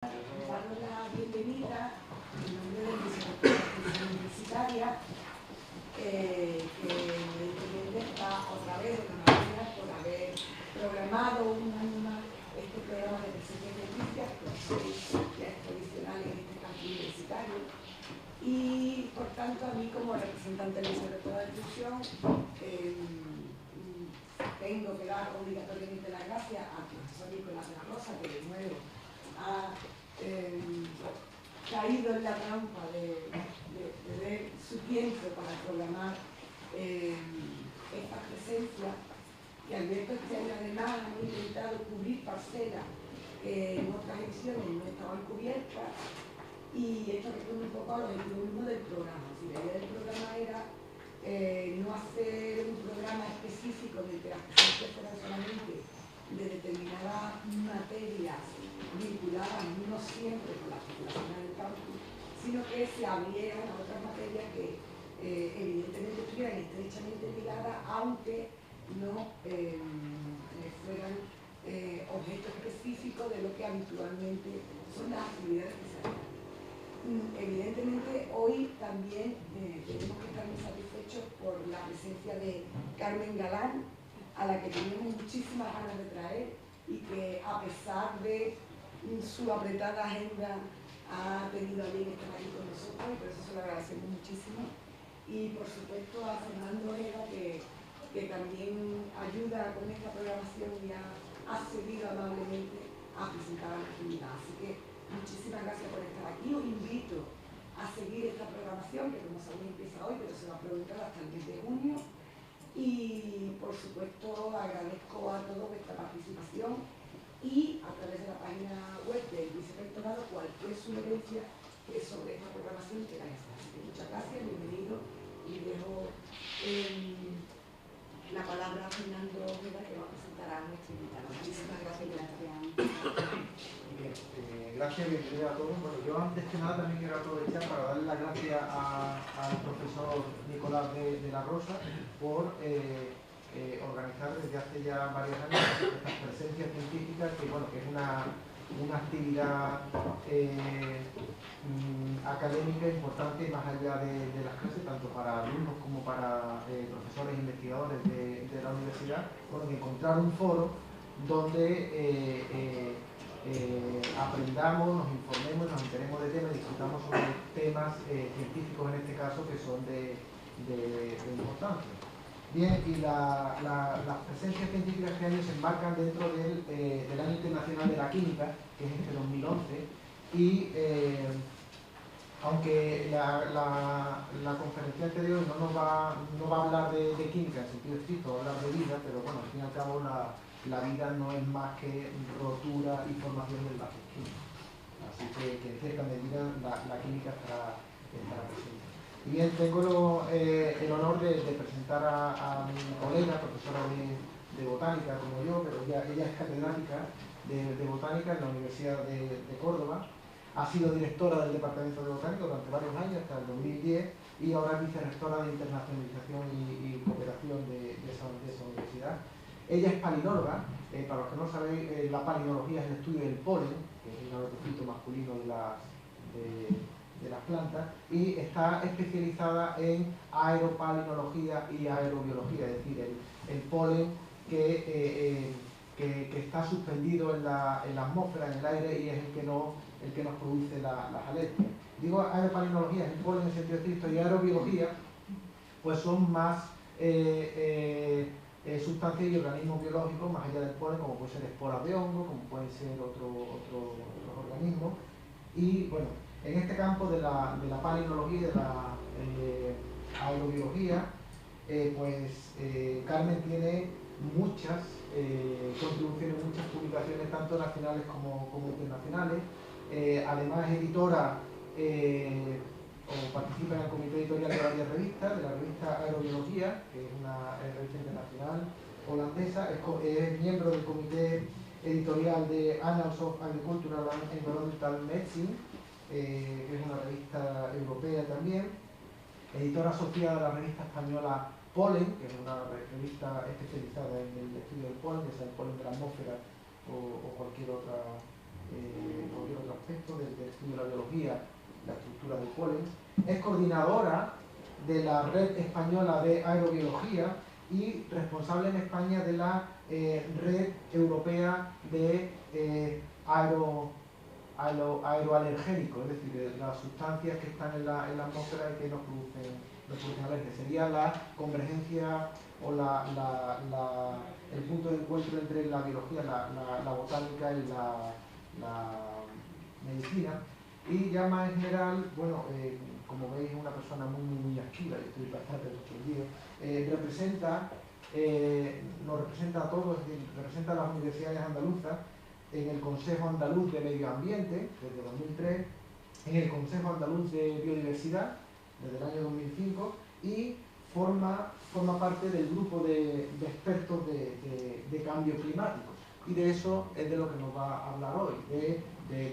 Daros la bienvenida en nombre de mi secretaria universitaria, que evidentemente está otra vez enhorabuena por haber programado un año más este programa de presencia científica, que ya es tradicional en este campus universitario. Y por tanto, a mí como representante del secretario de Inclusión, tengo que dar obligatoriamente las gracias al profesor Nicolás de la Rosa, que de nuevo ha caído en la trampa de ver su tiempo para programar esta presencia, y Alberto este año además ha intentado cubrir parcelas que en otras ediciones no estaban cubiertas, y esto responde un poco al objetivo mismo del programa. Si la idea del programa era no hacer un programa específico de que las presencias fueran solamente de determinadas materias vinculadas no siempre con las titulaciones del campus, sino que se abrieran a otras materias que evidentemente estuvieran estrechamente ligadas, aunque no fueran objeto específico de lo que habitualmente son las actividades que se hacen. Evidentemente hoy también tenemos que estar muy satisfechos por la presencia de Carmen Galán, a la que teníamos muchísimas ganas de traer, y que a pesar de su apretada agenda ha tenido a bien estar aquí con nosotros, y por eso se lo agradecemos muchísimo. Y por supuesto a Fernando Ojeda, que también ayuda con esta programación y ha accedido amablemente a presentar la actividad. Así que muchísimas gracias por estar aquí. Os invito a seguir esta programación, que como sabéis empieza hoy, pero se va a prolongar hasta el mes de junio. Y por supuesto agradezco a todos vuestra participación, y a través de la página web del vicerrectorado cualquier sugerencia sobre esta programación que queráis hacer. Así que muchas gracias, bienvenido, y dejo la palabra a Fernando Ojeda, que va a presentar a nuestro invitado. Muchísimas gracias. Bien, gracias, bienvenido a todos. Bueno, yo antes que nada también quiero aprovechar para darle las gracias al profesor Nicolás de la Rosa por organizar desde hace ya varios años estas presencias científicas, que bueno, que es una actividad académica importante más allá de las clases, tanto para alumnos como para profesores e investigadores de la universidad. Bueno, de encontrar un foro donde aprendamos, nos informemos, nos enteremos de temas, discutamos sobre temas científicos en este caso, que son de importancia. Bien, y las presencias científicas este año se enmarcan dentro del Año Internacional de la Química, que es este 2011, y aunque la conferencia anterior no va a hablar de química en sentido estricto, va a hablar de vida, pero bueno, al fin y al cabo la vida no es más que rotura y formación del base químico. Así que en cierta medida la química estará presente. Y bien, tengo el honor de presentar a mi colega, profesora de botánica como yo, pero ella es catedrática de botánica en la Universidad de Córdoba. Ha sido directora del Departamento de Botánica durante varios años, hasta el 2010, y ahora es vicerrectora de Internacionalización y Cooperación de esa universidad. Ella es palinóloga. Para los que no sabéis, la palinología es el estudio del polen, que es el ortofito masculino de las plantas, y está especializada en aeropalinología y aerobiología, es decir, el polen que está suspendido en la atmósfera, en el aire, y es el que nos produce las alergias. Digo, aeropalinología es el polen en sentido estricto, y aerobiología pues son más sustancias y organismos biológicos más allá del polen, como puede ser esporas de hongo, como pueden ser otros organismos. Y bueno, en este campo de la palinología y de la aerobiología, Carmen tiene muchas contribuciones, muchas publicaciones, tanto nacionales como internacionales. Además es editora o participa en el comité editorial de varias revistas, de la revista Aerobiología, que es una revista internacional holandesa. Es miembro del comité editorial de Annals of Agricultural and Environmental Medicine, que es una revista europea también. Editora asociada a la revista española Polen, que es una revista especializada en el estudio del polen, que sea el polen de la atmósfera o cualquier otra cualquier otro aspecto del estudio de la biología, la estructura del polen. Es coordinadora de la Red Española de Aerobiología y responsable en España de la Red Europea de aeroalergénicos, es decir, de las sustancias que están en la atmósfera y que nos producen alergia. Sería la convergencia o el punto de encuentro entre la biología, la botánica y la medicina. Y ya más en general, bueno, como veis, es una persona muy activa, yo estoy bastante sorprendido. Nos representa a todos, es decir, representa a las universidades andaluzas en el Consejo Andaluz de Medio Ambiente, desde 2003, en el Consejo Andaluz de Biodiversidad, desde el año 2005, y forma parte del grupo de expertos de cambio climático. Y de eso es de lo que nos va a hablar hoy, de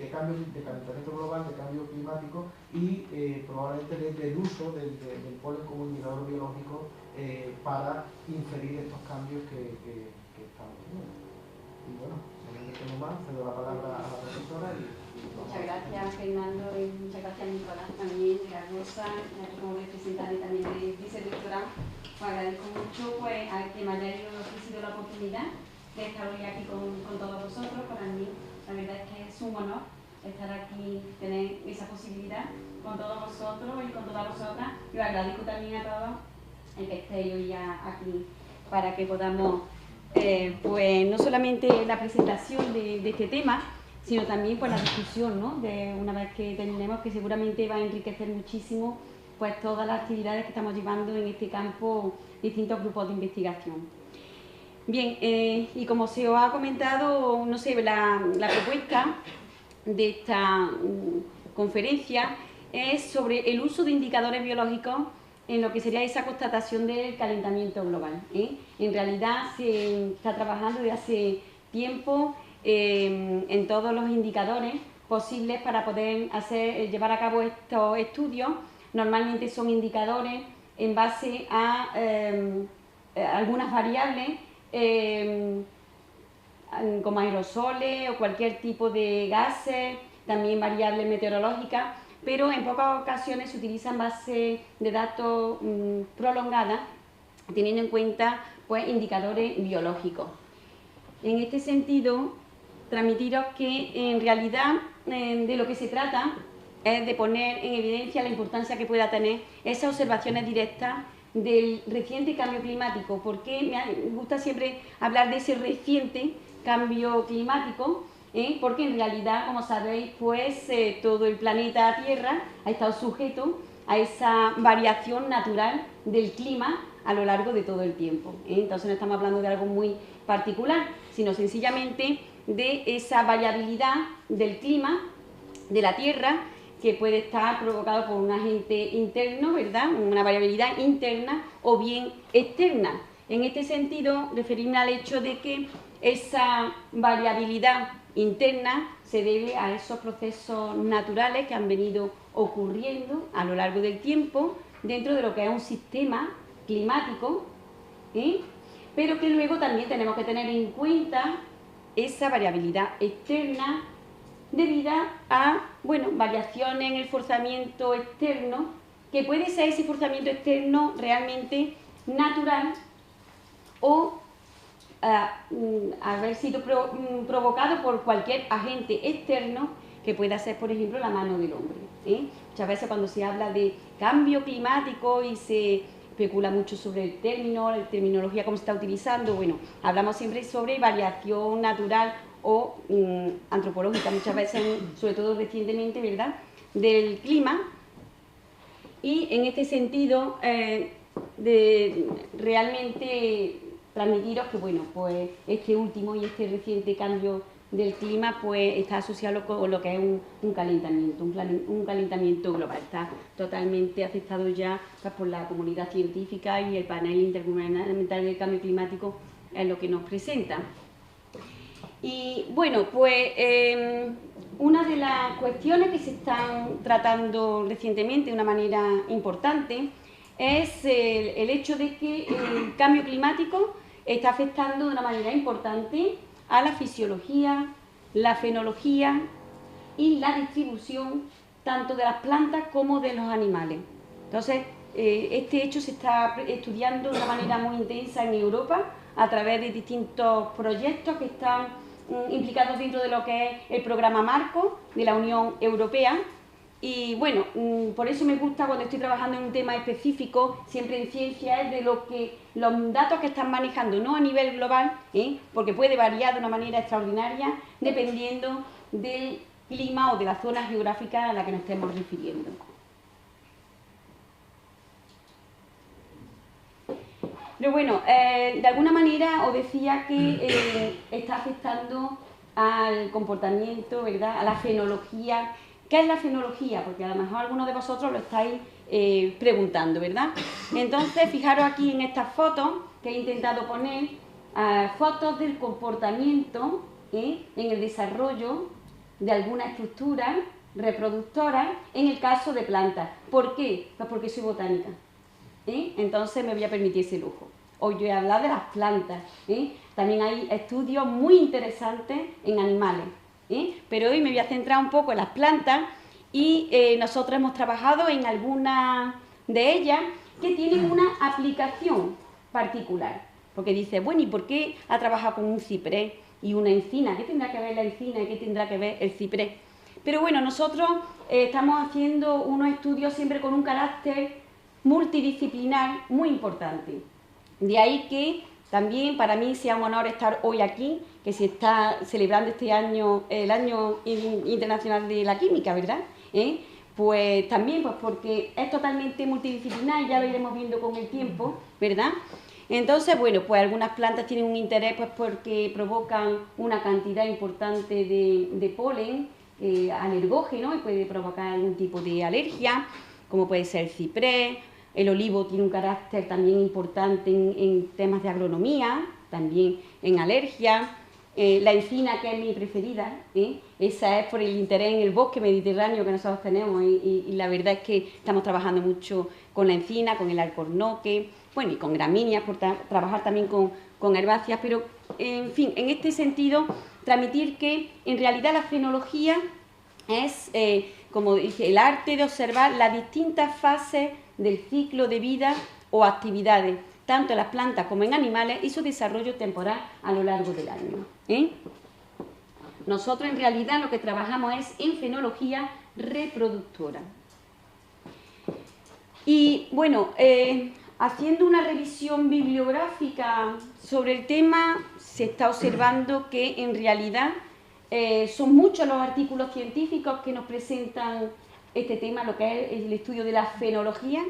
calentamiento global, de cambio climático y probablemente del uso del polen como indicador biológico para inferir estos cambios que estamos viendo. Y bueno, no tengo más, cedo la palabra a la profesora. Muchas gracias, Fernando, y muchas gracias, Nicolás, también, de la Rosa, como representante también del vicedoctorado. Pues agradezco mucho pues, a que me hayáis ofrecido la oportunidad de estar hoy aquí con todos vosotros. Para mí, la verdad es que es un honor estar aquí, tener esa posibilidad con todos vosotros y con todas vosotras. Y os agradezco también a todos el que estéis hoy aquí para que podamos, pues no solamente la presentación de este tema, sino también pues, la discusión, ¿no? De una vez que terminemos, que seguramente va a enriquecer muchísimo pues, todas las actividades que estamos llevando en este campo, distintos grupos de investigación. Bien, y como se os ha comentado, no sé, la propuesta de esta conferencia es sobre el uso de indicadores biológicos en lo que sería esa constatación del calentamiento global. En realidad se está trabajando desde hace tiempo en todos los indicadores posibles para poder llevar a cabo estos estudios. Normalmente son indicadores en base a algunas variables como aerosoles o cualquier tipo de gases, también variables meteorológicas, pero en pocas ocasiones se utilizan bases de datos prolongadas, teniendo en cuenta pues, indicadores biológicos. En este sentido, transmitiros que en realidad de lo que se trata es de poner en evidencia la importancia que pueda tener esas observaciones directas del reciente cambio climático. Porque me gusta siempre hablar de ese reciente cambio climático, porque en realidad, como sabéis, pues todo el planeta Tierra ha estado sujeto a esa variación natural del clima a lo largo de todo el tiempo. Entonces no estamos hablando de algo muy particular, sino sencillamente de esa variabilidad del clima de la Tierra que puede estar provocado por un agente interno, ¿verdad? Una variabilidad interna o bien externa. En este sentido, referirme al hecho de que esa variabilidad interna se debe a esos procesos naturales que han venido ocurriendo a lo largo del tiempo dentro de lo que es un sistema climático, pero que luego también tenemos que tener en cuenta esa variabilidad externa debida a, bueno, variaciones en el forzamiento externo, que puede ser ese forzamiento externo realmente natural o haber sido provocado por cualquier agente externo que pueda ser, por ejemplo, la mano del hombre. Muchas veces cuando se habla de cambio climático y se especula mucho sobre el término, la terminología, cómo se está utilizando, bueno, hablamos siempre sobre variación natural o antropológica, muchas veces, sobre todo recientemente, ¿verdad?, del clima. Y en este sentido, de realmente transmitiros que, bueno, pues este último y este reciente cambio del clima pues está asociado con lo que es un calentamiento global. Está totalmente aceptado ya pues, por la comunidad científica, y el panel intergubernamental del cambio climático es lo que nos presenta. Y bueno, pues una de las cuestiones que se están tratando recientemente de una manera importante es el hecho de que el cambio climático está afectando de una manera importante a la fisiología, la fenología y la distribución tanto de las plantas como de los animales. Entonces, este hecho se está estudiando de una manera muy intensa en Europa a través de distintos proyectos que están implicados dentro de lo que es el programa marco de la Unión Europea. Y bueno, por eso me gusta cuando estoy trabajando en un tema específico, siempre en ciencia, es de los datos que están manejando, no a nivel global, porque puede variar de una manera extraordinaria dependiendo del clima o de la zona geográfica a la que nos estemos refiriendo. Pero bueno, de alguna manera os decía que está afectando al comportamiento, ¿verdad?, a la fenología. ¿Qué es la fenología? Porque a lo mejor algunos de vosotros lo estáis preguntando, ¿verdad? Entonces, fijaros aquí en estas fotos que he intentado poner, fotos del comportamiento en el desarrollo de alguna estructura reproductora en el caso de plantas. ¿Por qué? Pues porque soy botánica. Entonces me voy a permitir ese lujo. Hoy yo voy a hablar de las plantas. También hay estudios muy interesantes en animales. Pero hoy me voy a centrar un poco en las plantas y nosotros hemos trabajado en algunas de ellas que tienen una aplicación particular. Porque dice, bueno, ¿y por qué ha trabajado con un ciprés y una encina? ¿Qué tendrá que ver la encina y qué tendrá que ver el ciprés? Pero bueno, nosotros estamos haciendo unos estudios siempre con un carácter multidisciplinar muy importante. De ahí que también para mí sea un honor estar hoy aquí, que se está celebrando este año, el Año Internacional de la Química, ¿verdad? Pues también pues porque es totalmente multidisciplinar y ya lo iremos viendo con el tiempo, ¿verdad? Entonces, bueno, pues algunas plantas tienen un interés pues porque provocan una cantidad importante de polen alergógeno y puede provocar algún tipo de alergia, como puede ser el ciprés. El olivo tiene un carácter también importante en temas de agronomía, también en alergia. La encina, que es mi preferida, esa es por el interés en el bosque mediterráneo que nosotros tenemos y la verdad es que estamos trabajando mucho con la encina, con el alcornoque, bueno, y con gramíneas, por trabajar también con herbáceas, pero en fin, en este sentido, transmitir que en realidad la fenología es, como dije, el arte de observar las distintas fases del ciclo de vida o actividades, tanto en las plantas como en animales, y su desarrollo temporal a lo largo del año. Nosotros en realidad lo que trabajamos es en fenología reproductora. Y bueno, haciendo una revisión bibliográfica sobre el tema, se está observando que en realidad son muchos los artículos científicos que nos presentan este tema, lo que es el estudio de la fenología,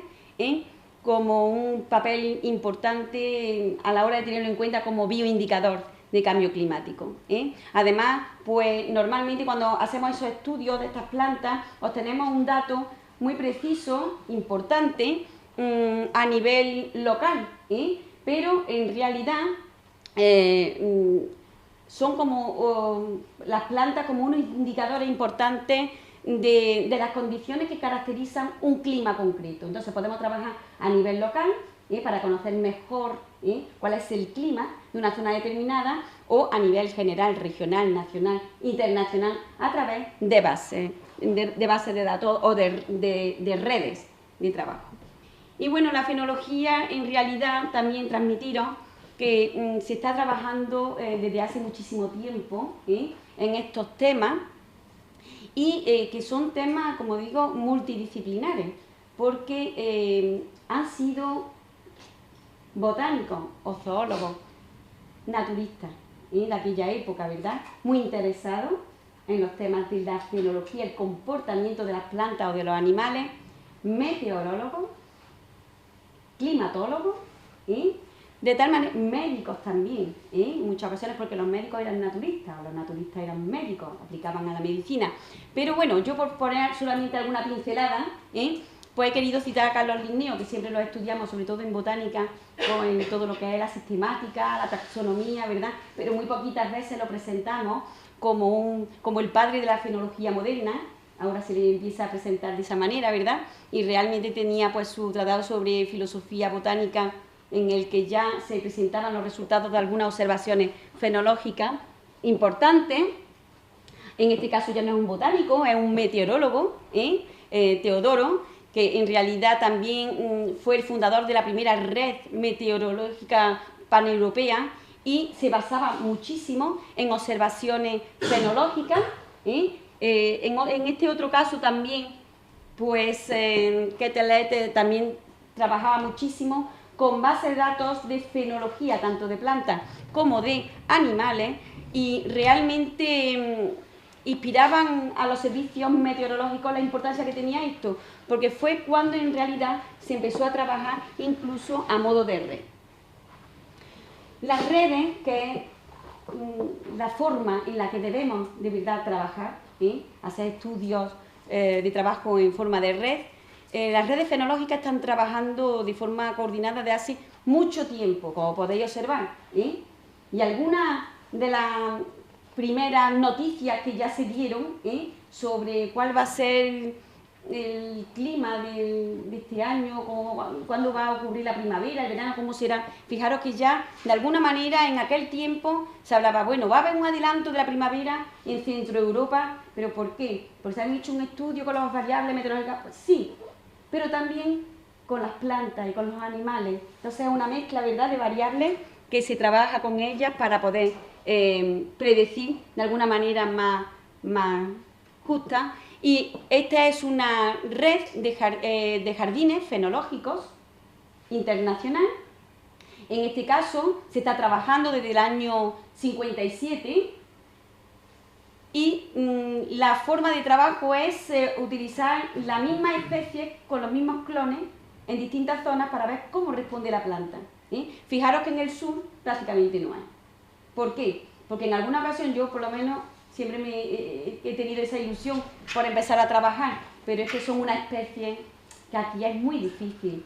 como un papel importante a la hora de tenerlo en cuenta como bioindicador de cambio climático. Además, pues normalmente cuando hacemos esos estudios de estas plantas, obtenemos un dato muy preciso, importante, a nivel local, pero en realidad son como las plantas como unos indicadores importantes de las condiciones que caracterizan un clima concreto. Entonces podemos trabajar a nivel local para conocer mejor cuál es el clima de una zona determinada, o a nivel general, regional, nacional, internacional, a través de bases de datos o de redes de trabajo. Y bueno, la fenología en realidad también transmitiros que se está trabajando desde hace muchísimo tiempo en estos temas, y que son temas, como digo, multidisciplinares, porque han sido botánicos o zoólogos, naturistas, de aquella época, ¿verdad?, muy interesados en los temas de la fenología, el comportamiento de las plantas o de los animales, meteorólogos, climatólogos, de tal manera, médicos también, en muchas ocasiones, porque los médicos eran naturistas, o los naturistas eran médicos, aplicaban a la medicina. Pero bueno, yo por poner solamente alguna pincelada, pues he querido citar a Carlos Linneo, que siempre lo estudiamos, sobre todo en botánica, o en todo lo que es la sistemática, la taxonomía, ¿verdad? Pero muy poquitas veces lo presentamos como el padre de la fenología moderna. Ahora se le empieza a presentar de esa manera, ¿verdad? Y realmente tenía pues su tratado sobre filosofía botánica, en el que ya se presentaban los resultados de algunas observaciones fenológicas importantes. en este caso ya no es un botánico, es un meteorólogo, Teodoro, que en realidad también fue el fundador de la primera red meteorológica paneuropea y se basaba muchísimo en observaciones fenológicas. En este otro caso también, pues Quetelet también trabajaba muchísimo con bases de datos de fenología, tanto de plantas como de animales, y realmente inspiraban a los servicios meteorológicos la importancia que tenía esto, porque fue cuando en realidad se empezó a trabajar incluso a modo de red. Las redes, que es la forma en la que debemos de verdad trabajar, hacer estudios de trabajo en forma de red, las redes fenológicas están trabajando de forma coordinada desde hace mucho tiempo, como podéis observar, y algunas de las primeras noticias que ya se dieron sobre cuál va a ser el clima de este año, cuándo va a ocurrir la primavera, el verano, cómo será. Fijaros que ya, de alguna manera, en aquel tiempo se hablaba, bueno, va a haber un adelanto de la primavera en Centro Europa, ¿pero por qué? ¿Porque se han hecho un estudio con las variables meteorológicas? Pues sí, pero también con las plantas y con los animales. Entonces es una mezcla, ¿verdad?, de variables que se trabaja con ellas para poder predecir de alguna manera más justa. Y esta es una red de jardines fenológicos internacional. En este caso se está trabajando desde el año 57 y la forma de trabajo es utilizar la misma especie con los mismos clones en distintas zonas para ver cómo responde la planta. Fijaros que en el sur prácticamente no hay. ¿Por qué? Porque en alguna ocasión yo por lo menos siempre he tenido esa ilusión por empezar a trabajar, pero es que son una especie que aquí es muy difícil,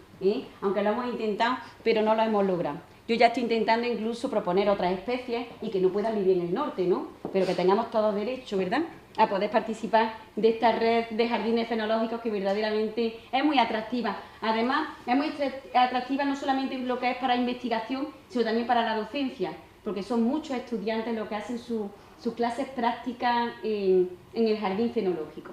aunque lo hemos intentado, pero no lo hemos logrado. Yo ya estoy intentando incluso proponer otras especies y que no puedan vivir en el norte, ¿no? Pero que tengamos todos derecho, ¿verdad?, a poder participar de esta red de jardines fenológicos que verdaderamente es muy atractiva. Además, es muy atractiva no solamente en lo que es para investigación, sino también para la docencia, porque son muchos estudiantes los que hacen sus clases prácticas en el jardín fenológico.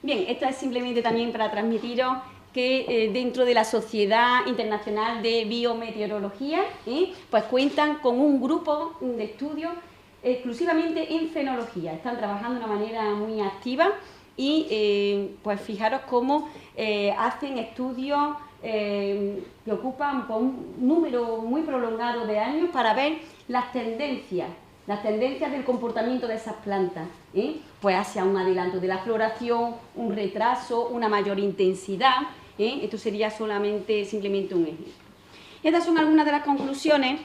Bien, esto es simplemente también para transmitiros que dentro de la Sociedad Internacional de Biometeorología, pues cuentan con un grupo de estudios exclusivamente en fenología. Están trabajando de una manera muy activa y pues fijaros cómo hacen estudios que ocupan un número muy prolongado de años para ver las tendencias del comportamiento de esas plantas, pues hacia un adelanto de la floración, un retraso, una mayor intensidad. Esto sería simplemente un ejemplo. Estas son algunas de las conclusiones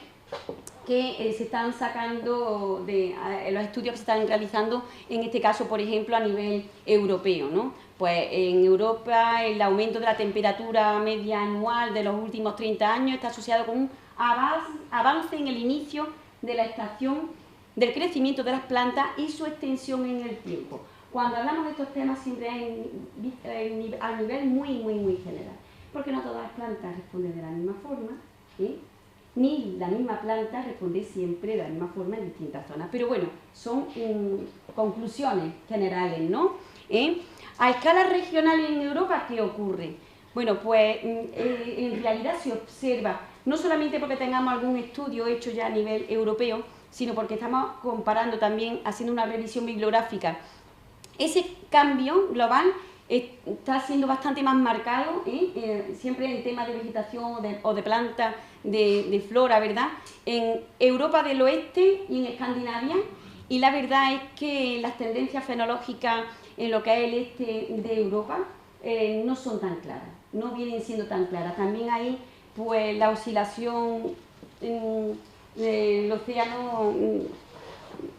que se están sacando de los estudios que se están realizando, en este caso, por ejemplo, a nivel europeo, ¿no? Pues en Europa el aumento de la temperatura media anual de los últimos 30 años está asociado con un avance en el inicio de la estación del crecimiento de las plantas y su extensión en el tiempo. Cuando hablamos de estos temas siempre es a nivel muy general, porque no todas las plantas responden de la misma forma, ni la misma planta responde siempre de la misma forma en distintas zonas. Pero bueno, son conclusiones generales, ¿no? A escala regional en Europa, ¿qué ocurre? Bueno, pues en realidad se observa, no solamente porque tengamos algún estudio hecho ya a nivel europeo, sino porque estamos comparando también, haciendo una revisión bibliográfica. Ese cambio global está siendo bastante más marcado, siempre en temas de vegetación o de plantas, de flora, ¿verdad?, en Europa del Oeste y en Escandinavia, y la verdad es que las tendencias fenológicas en lo que es el este de Europa no son tan claras, no vienen siendo tan claras. También ahí, pues, la oscilación del océano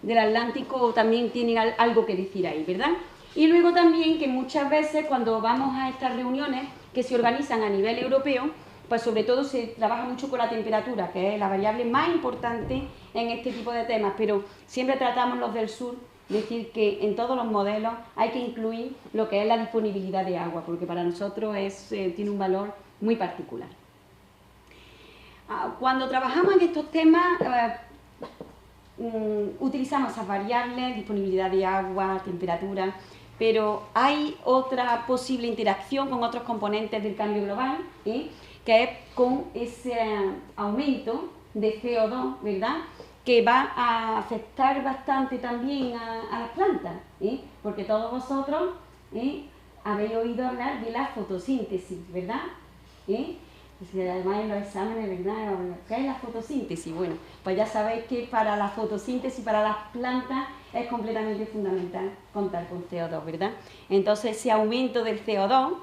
del Atlántico también tiene algo que decir ahí, ¿verdad? Y luego también que muchas veces cuando vamos a estas reuniones que se organizan a nivel europeo, pues sobre todo se trabaja mucho con la temperatura, que es la variable más importante en este tipo de temas, pero siempre tratamos los del sur decir que en todos los modelos hay que incluir lo que es la disponibilidad de agua, porque para nosotros tiene un valor muy particular. Cuando trabajamos en estos temas, utilizamos esas variables, disponibilidad de agua, temperatura, pero hay otra posible interacción con otros componentes del cambio global, que es con ese aumento de CO2, ¿verdad?, que va a afectar bastante también a las plantas, porque todos vosotros habéis oído hablar de la fotosíntesis, ¿verdad? Además en los exámenes, ¿verdad? ¿Qué es la fotosíntesis? Bueno, pues ya sabéis que para la fotosíntesis, para las plantas, es completamente fundamental contar con CO2, ¿verdad? Entonces ese aumento del CO2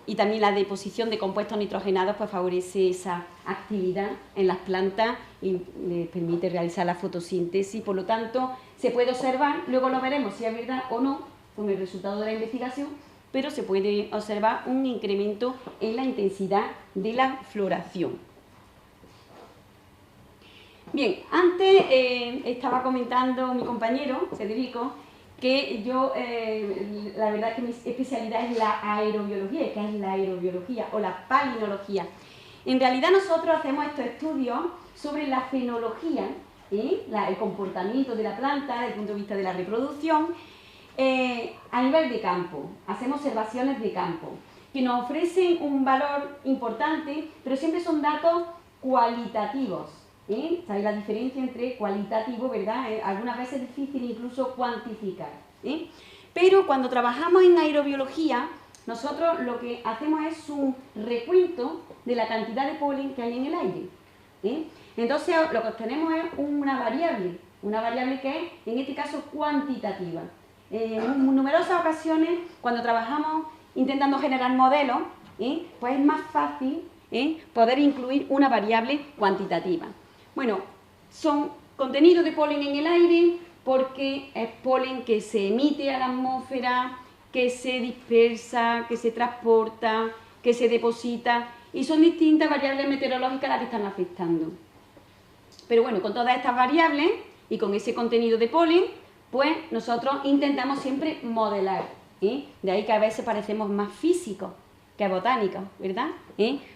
y también la deposición de compuestos nitrogenados pues favorece esa actividad en las plantas y les permite realizar la fotosíntesis. Por lo tanto, se puede observar, luego lo veremos si es verdad o no con el resultado de la investigación, pero se puede observar un incremento en la intensidad de la floración. Bien, antes estaba comentando mi compañero, Federico, que yo, la verdad que mi especialidad es la aerobiología, que es la aerobiología o la palinología. En realidad nosotros hacemos estos estudios sobre la fenología, el comportamiento de la planta desde el punto de vista de la reproducción, a nivel de campo. Hacemos observaciones de campo, que nos ofrecen un valor importante, pero siempre son datos cualitativos. ¿Sabéis la diferencia entre cualitativo, verdad? Algunas veces es difícil incluso cuantificar. Pero cuando trabajamos en aerobiología, nosotros lo que hacemos es un recuento de la cantidad de polen que hay en el aire. Entonces lo que obtenemos es una variable que es, en este caso, cuantitativa. En numerosas ocasiones, cuando trabajamos intentando generar modelos, pues es más fácil poder incluir una variable cuantitativa. Bueno, son contenidos de polen en el aire porque es polen que se emite a la atmósfera, que se dispersa, que se transporta, que se deposita, y son distintas variables meteorológicas las que están afectando. Pero bueno, con todas estas variables y con ese contenido de polen, pues nosotros intentamos siempre modelar. De ahí que a veces parecemos más físicos que botánicos, ¿verdad?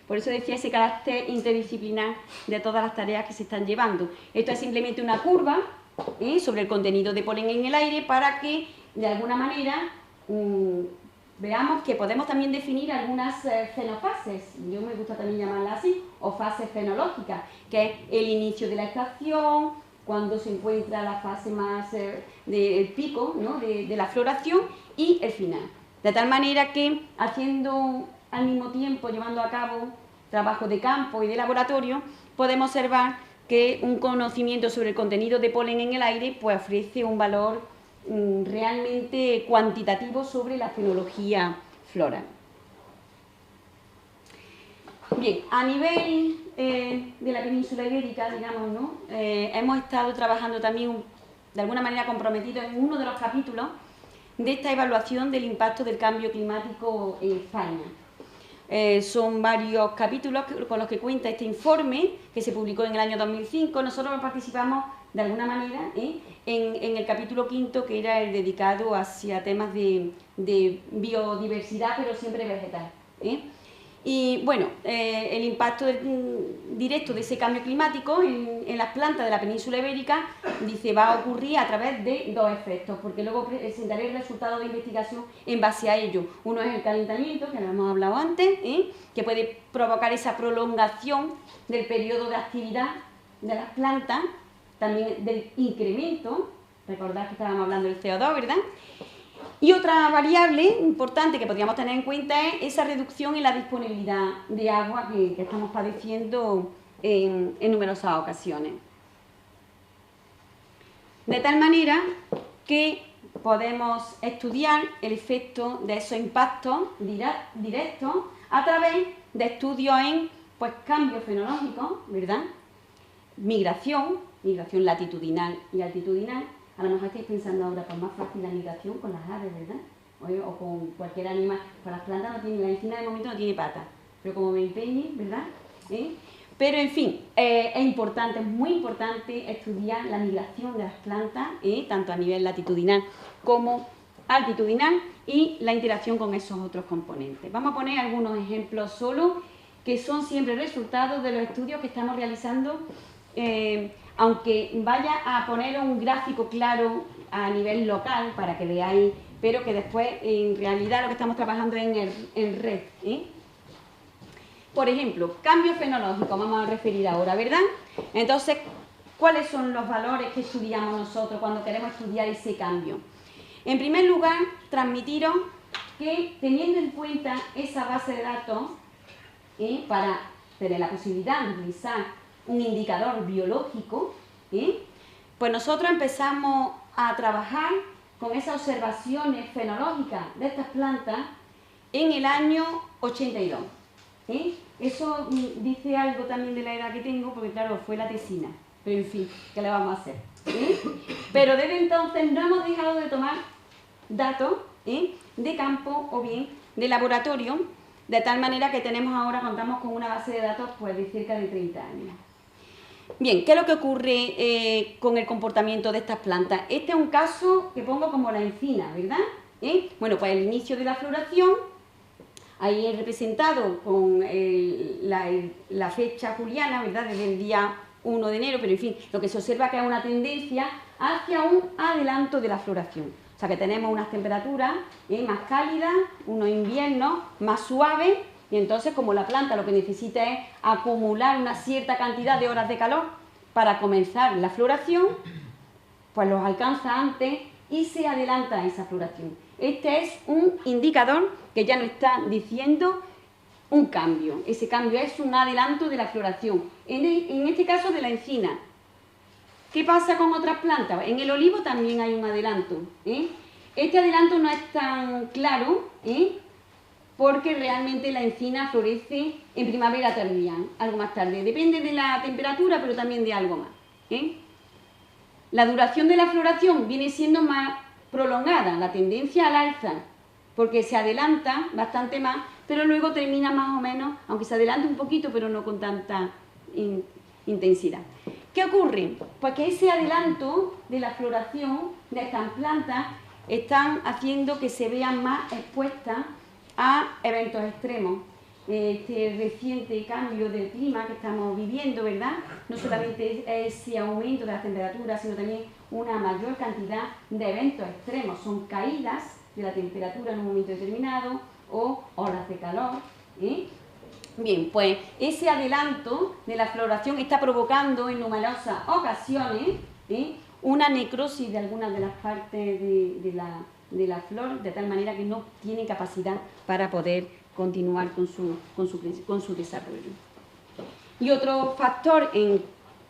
Por eso decía ese carácter interdisciplinar de todas las tareas que se están llevando. Esto es simplemente una curva sobre el contenido de polen en el aire para que, de alguna manera, veamos que podemos también definir algunas fenofases, yo me gusta también llamarlas así, o fases fenológicas, que es el inicio de la estación, cuando se encuentra la fase más del pico, ¿no?, de la floración, y el final. De tal manera que, haciendo al mismo tiempo, llevando a cabo trabajo de campo y de laboratorio, podemos observar que un conocimiento sobre el contenido de polen en el aire pues ofrece un valor realmente cuantitativo sobre la fenología floral. Bien, a nivel de la península ibérica, digamos, ¿no?, hemos estado trabajando también, de alguna manera comprometidos en uno de los capítulos de esta evaluación del impacto del cambio climático en España. Son varios capítulos con los que cuenta este informe, que se publicó en el año 2005. Nosotros participamos de alguna manera en el capítulo quinto, que era el dedicado hacia temas de biodiversidad, pero siempre vegetal. Y bueno, el impacto directo de ese cambio climático en las plantas de la península ibérica, dice, va a ocurrir a través de dos efectos, porque luego presentaré el resultado de investigación en base a ello. Uno es el calentamiento, que lo hemos hablado antes, que puede provocar esa prolongación del periodo de actividad de las plantas, también del incremento, recordad que estábamos hablando del CO2, ¿verdad? Y otra variable importante que podríamos tener en cuenta es esa reducción en la disponibilidad de agua que estamos padeciendo en numerosas ocasiones. De tal manera que podemos estudiar el efecto de esos impactos directos a través de estudios en cambios fenológicos, ¿verdad? Migración latitudinal y altitudinal. A lo mejor estáis pensando ahora, pues más fácil la migración con las aves, ¿verdad? O con cualquier animal. Con las plantas no tiene, la encina de momento no tiene patas, pero como me empeñe, ¿verdad? Pero en fin, es importante, es muy importante estudiar la migración de las plantas, tanto a nivel latitudinal como altitudinal, y la interacción con esos otros componentes. Vamos a poner algunos ejemplos solo, que son siempre resultados de los estudios que estamos realizando aunque vaya a poner un gráfico claro a nivel local para que veáis, pero que después en realidad lo que estamos trabajando es en red. Por ejemplo, cambio fenológico, vamos a referir ahora, ¿verdad? Entonces, ¿cuáles son los valores que estudiamos nosotros cuando queremos estudiar ese cambio? En primer lugar, transmitiros que teniendo en cuenta esa base de datos, para tener la posibilidad de utilizar un indicador biológico, pues nosotros empezamos a trabajar con esas observaciones fenológicas de estas plantas en el año 82. Eso dice algo también de la edad que tengo, porque claro, fue la tesina, pero en fin, ¿qué le vamos a hacer? Pero desde entonces no hemos dejado de tomar datos de campo o bien de laboratorio, de tal manera que contamos con una base de datos pues, de cerca de 30 años. Bien, ¿qué es lo que ocurre con el comportamiento de estas plantas? Este es un caso que pongo como la encina, ¿verdad? Bueno, pues el inicio de la floración, ahí es representado con la fecha juliana, ¿verdad? Desde el día 1 de enero, pero en fin, lo que se observa es que hay una tendencia hacia un adelanto de la floración. O sea que tenemos unas temperaturas más cálidas, unos inviernos más suaves, y entonces como la planta lo que necesita es acumular una cierta cantidad de horas de calor para comenzar la floración, pues los alcanza antes y se adelanta esa floración. Este es un indicador que ya nos está diciendo un cambio. Ese cambio es un adelanto de la floración. En este caso de la encina. ¿Qué pasa con otras plantas? En el olivo también hay un adelanto. Este adelanto no es tan claro, porque realmente la encina florece en primavera tardía, algo más tarde. Depende de la temperatura, pero también de algo más. La duración de la floración viene siendo más prolongada, la tendencia al alza, porque se adelanta bastante más, pero luego termina más o menos, aunque se adelante un poquito, pero no con tanta intensidad. ¿Qué ocurre? Pues que ese adelanto de la floración de estas plantas están haciendo que se vean más expuestas a eventos extremos. Este reciente cambio del clima que estamos viviendo, ¿verdad? No solamente ese aumento de las temperaturas, sino también una mayor cantidad de eventos extremos. Son caídas de la temperatura en un momento determinado o olas de calor. Bien, pues ese adelanto de la floración está provocando en numerosas ocasiones una necrosis de algunas de las partes de la flor, de tal manera que no tiene capacidad para poder continuar con su desarrollo. Y otro factor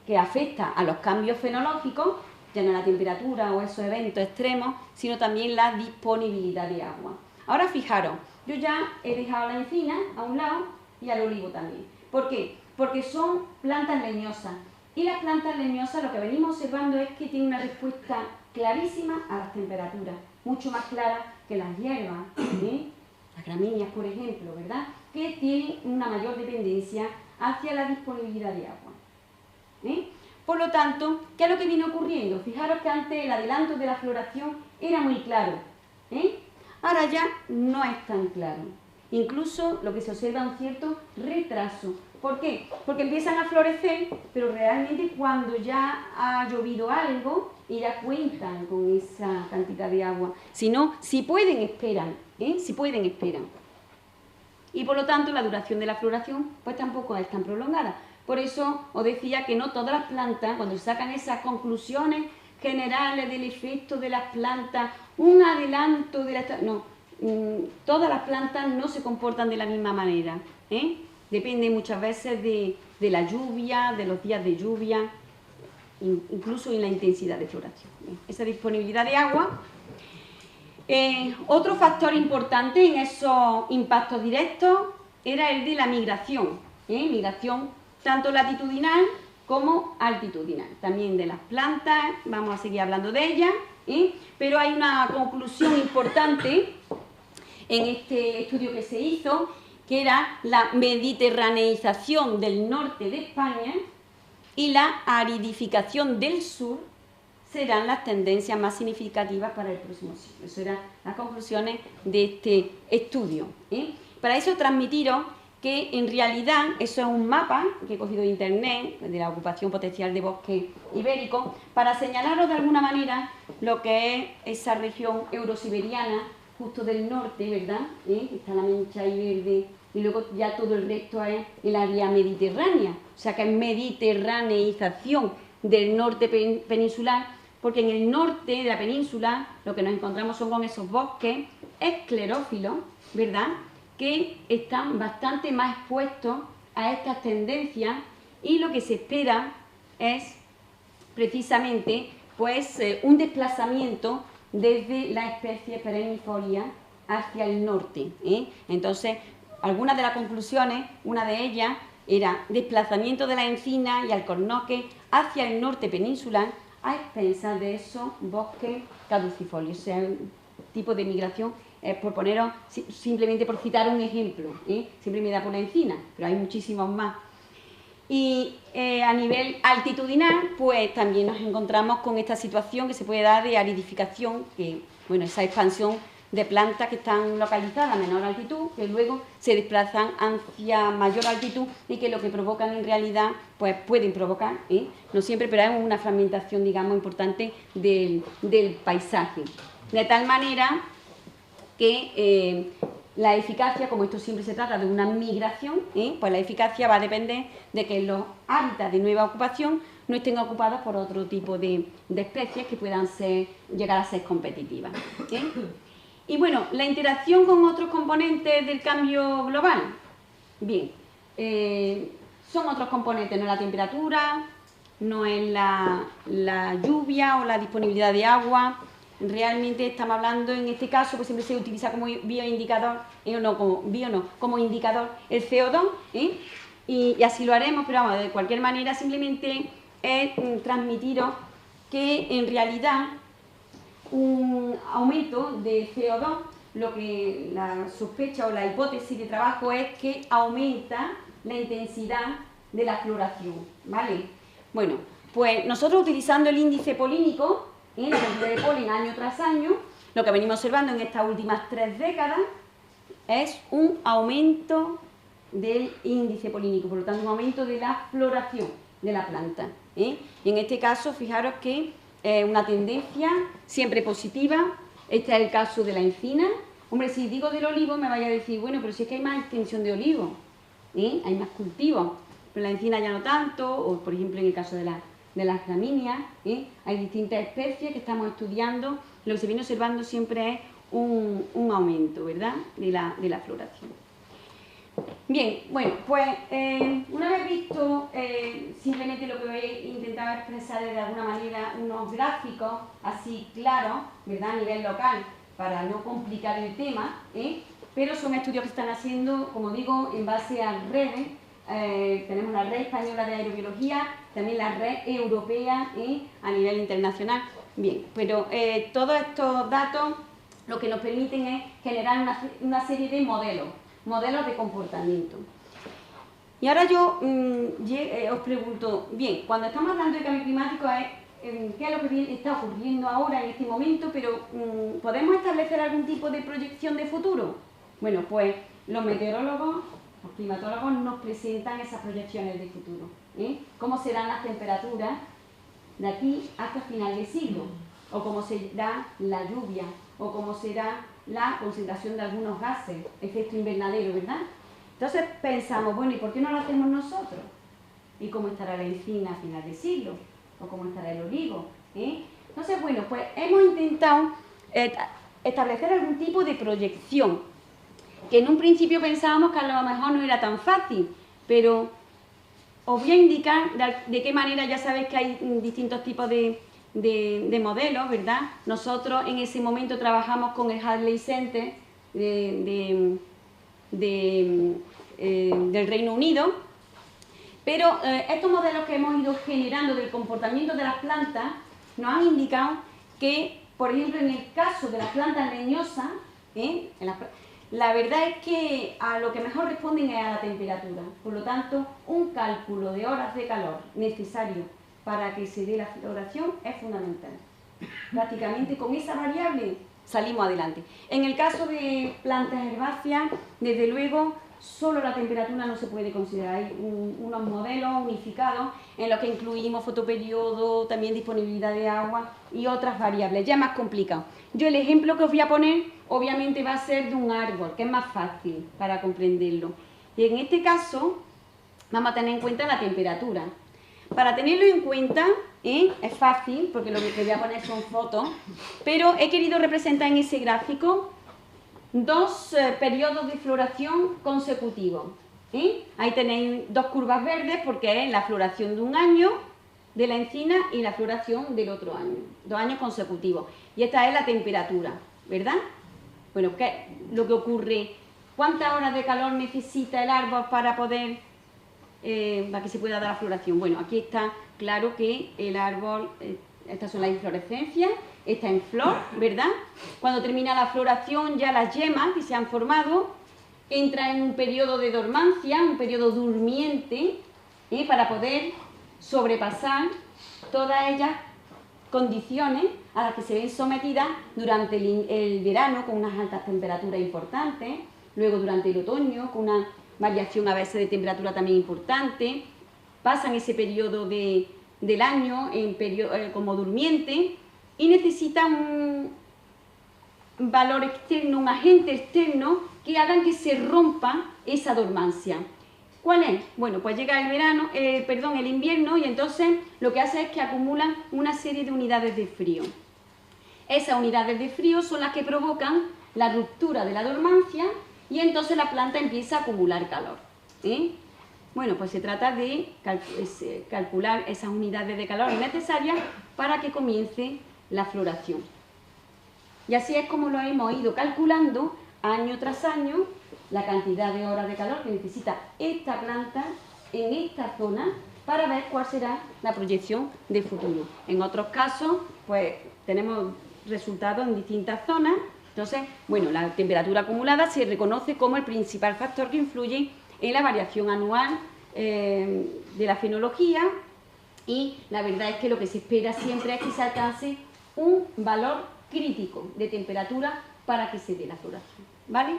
que afecta a los cambios fenológicos, ya no la temperatura o esos eventos extremos, sino también la disponibilidad de agua. Ahora fijaros, yo ya he dejado la encina a un lado y al olivo también. ¿Por qué? Porque son plantas leñosas. Y las plantas leñosas lo que venimos observando es que tienen una respuesta clarísima a las temperaturas, mucho más clara que las hierbas, las gramíneas, por ejemplo, ¿verdad? Que tienen una mayor dependencia hacia la disponibilidad de agua. Por lo tanto, ¿qué es lo que viene ocurriendo? Fijaros que antes el adelanto de la floración era muy claro. Ahora ya no es tan claro. Incluso lo que se observa es un cierto retraso. ¿Por qué? Porque empiezan a florecer, pero realmente cuando ya ha llovido algo y ya cuentan con esa cantidad de agua. Si no, si pueden, esperan. Si pueden, esperan. Y por lo tanto, la duración de la floración pues tampoco es tan prolongada. Por eso os decía que no todas las plantas, cuando se sacan esas conclusiones generales del efecto de las plantas, un adelanto de la... No, todas las plantas no se comportan de la misma manera. Depende muchas veces de la lluvia, de los días de lluvia, incluso en la intensidad de floración. Esa disponibilidad de agua. Otro factor importante en esos impactos directos era el de la migración. Migración tanto latitudinal como altitudinal. También de las plantas, vamos a seguir hablando de ellas, pero hay una conclusión importante en este estudio que se hizo, que era la mediterraneización del norte de España y la aridificación del sur serán las tendencias más significativas para el próximo siglo. Esas eran las conclusiones de este estudio. Para eso transmitiros que en realidad eso es un mapa que he cogido de internet, de la ocupación potencial de bosque ibérico, para señalaros de alguna manera lo que es esa región eurosiberiana, justo del norte, ¿verdad? Está la mancha ahí verde, y luego ya todo el resto es el área mediterránea, o sea que es mediterraneización del norte peninsular, porque en el norte de la península lo que nos encontramos son con esos bosques esclerófilos, ¿verdad?, que están bastante más expuestos a estas tendencias, y lo que se espera es precisamente pues un desplazamiento desde la especie perennifolia hacia el norte. Entonces, algunas de las conclusiones, una de ellas era desplazamiento de la encina y alcornoque hacia el norte peninsular a expensas de esos bosques caducifolios, o sea, un tipo de migración. Por poneros, simplemente por citar un ejemplo, siempre me da por la encina, pero hay muchísimos más. Y a nivel altitudinal, pues también nos encontramos con esta situación que se puede dar de aridificación, que, bueno, esa expansión de plantas que están localizadas a menor altitud, que luego se desplazan hacia mayor altitud y que lo que provocan en realidad, pues pueden provocar, no siempre, pero es una fragmentación, digamos, importante del paisaje. De tal manera que la eficacia, como esto siempre se trata de una migración, pues la eficacia va a depender de que los hábitats de nueva ocupación no estén ocupados por otro tipo de especies que puedan llegar a ser competitivas. Y bueno, la interacción con otros componentes del cambio global. Bien, son otros componentes, no es la temperatura, no es la lluvia o la disponibilidad de agua. Realmente estamos hablando, en este caso, pues siempre se utiliza como bioindicador, como indicador el CO2, y así lo haremos, pero vamos, de cualquier manera simplemente es transmitiros que en realidad un aumento de CO2, lo que la sospecha o la hipótesis de trabajo es que aumenta la intensidad de la floración, ¿vale? Bueno, pues nosotros utilizando el índice polínico, la cantidad de polen año tras año, lo que venimos observando en estas últimas 3 décadas es un aumento del índice polínico, por lo tanto un aumento de la floración de la planta. Y en este caso, fijaros que es una tendencia siempre positiva. Este es el caso de la encina. Hombre, si digo del olivo me vaya a decir, bueno, pero si es que hay más extensión de olivo, hay más cultivos, pero la encina ya no tanto, o por ejemplo en el caso de las gramíneas, hay distintas especies que estamos estudiando. Lo que se viene observando siempre es un aumento, ¿verdad?, de la floración. Bien, bueno, pues una vez visto simplemente lo que he intentado expresar de alguna manera, unos gráficos así claros, ¿verdad?, a nivel local, para no complicar el tema, pero son estudios que están haciendo, como digo, en base a redes. Tenemos la red española de aerobiología, también la red europea a nivel internacional. Bien, pero todos estos datos lo que nos permiten es generar una serie de modelos de comportamiento. Y ahora yo os pregunto, bien, cuando estamos hablando de cambio climático, ¿qué es lo que está ocurriendo ahora en este momento? Pero ¿podemos establecer algún tipo de proyección de futuro? Bueno, pues los meteorólogos, los climatólogos nos presentan esas proyecciones de futuro. ¿Cómo serán las temperaturas de aquí hasta final de siglo? O cómo será la lluvia, o cómo será la concentración de algunos gases, efecto invernadero, ¿verdad? Entonces pensamos, bueno, ¿y por qué no lo hacemos nosotros? ¿Y cómo estará la encina a final de siglo? ¿O cómo estará el olivo? Entonces, bueno, pues hemos intentado establecer algún tipo de proyección, que en un principio pensábamos que a lo mejor no era tan fácil, pero os voy a indicar de qué manera. Ya sabéis que hay distintos tipos de modelos, ¿verdad? Nosotros en ese momento trabajamos con el Hadley Center del Reino Unido, pero estos modelos que hemos ido generando del comportamiento de las plantas nos han indicado que, por ejemplo, en el caso de las plantas leñosas, la verdad es que a lo que mejor responden es a la temperatura. Por lo tanto, un cálculo de horas de calor necesario para que se dé la floración es fundamental. Prácticamente con esa variable salimos adelante. En el caso de plantas herbáceas, desde luego, solo la temperatura no se puede considerar. Hay unos modelos unificados en los que incluimos fotoperiodo, también disponibilidad de agua y otras variables, ya más complicado. Yo el ejemplo que os voy a poner, obviamente va a ser de un árbol, que es más fácil para comprenderlo. Y en este caso, vamos a tener en cuenta la temperatura. Para tenerlo en cuenta, es fácil, porque lo que voy a poner son fotos, pero he querido representar en ese gráfico dos periodos de floración consecutivos. Ahí tenéis dos curvas verdes porque es la floración de un año de la encina y la floración del otro año, 2 años consecutivos. Y esta es la temperatura, ¿verdad? Bueno, ¿qué es lo que ocurre? ¿Cuántas horas de calor necesita el árbol para poder, para que se pueda dar la floración? Bueno, aquí está claro que el árbol, estas son las inflorescencias, está en flor, ¿verdad? Cuando termina la floración, ya las yemas que se han formado entran en un periodo de dormancia, un periodo durmiente, para poder sobrepasar todas ellas condiciones a las que se ven sometidas durante el verano con unas altas temperaturas importantes, luego durante el otoño con una variación a veces de temperatura también importante, pasan ese periodo del año como durmiente y necesitan un valor externo, un agente externo que hagan que se rompa esa dormancia. ¿Cuál es? Bueno, pues llega el invierno y entonces lo que hace es que acumulan una serie de unidades de frío. Esas unidades de frío son las que provocan la ruptura de la dormancia y entonces la planta empieza a acumular calor. Bueno, pues se trata de calcular esas unidades de calor necesarias para que comience la floración. Y así es como lo hemos ido calculando año tras año la cantidad de horas de calor que necesita esta planta en esta zona para ver cuál será la proyección de futuro. En otros casos, pues tenemos resultados en distintas zonas. Entonces, bueno, la temperatura acumulada se reconoce como el principal factor que influye en la variación anual de la fenología y la verdad es que lo que se espera siempre es que se alcance un valor crítico de temperatura para que se dé la floración, ¿vale?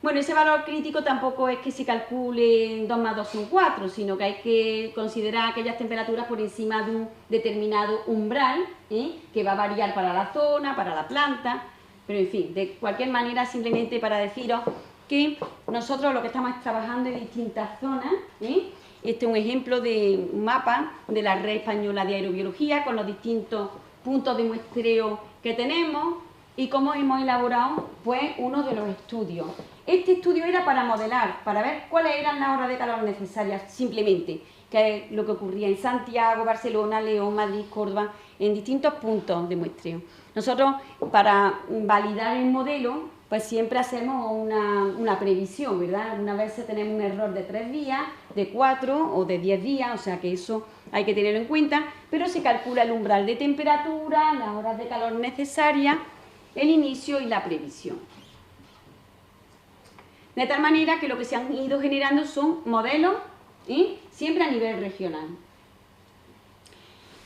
Bueno, ese valor crítico tampoco es que se calcule 2 más 2 son 4, sino que hay que considerar aquellas temperaturas por encima de un determinado umbral, que va a variar para la zona, para la planta, pero en fin, de cualquier manera, simplemente para deciros que nosotros lo que estamos es trabajando en distintas zonas. Este es un ejemplo de un mapa de la Red Española de Aerobiología con los distintos puntos de muestreo que tenemos y cómo hemos elaborado pues uno de los estudios. Este estudio era para modelar, para ver cuáles eran las horas de calor necesarias simplemente, que es lo que ocurría en Santiago, Barcelona, León, Madrid, Córdoba, en distintos puntos de muestreo. Nosotros, para validar el modelo, pues siempre hacemos una previsión, ¿verdad? Algunas veces tenemos un error de 3 días, de 4 o de 10 días, o sea que eso hay que tenerlo en cuenta, pero se calcula el umbral de temperatura, las horas de calor necesarias, el inicio y la previsión. De tal manera que lo que se han ido generando son modelos, siempre a nivel regional.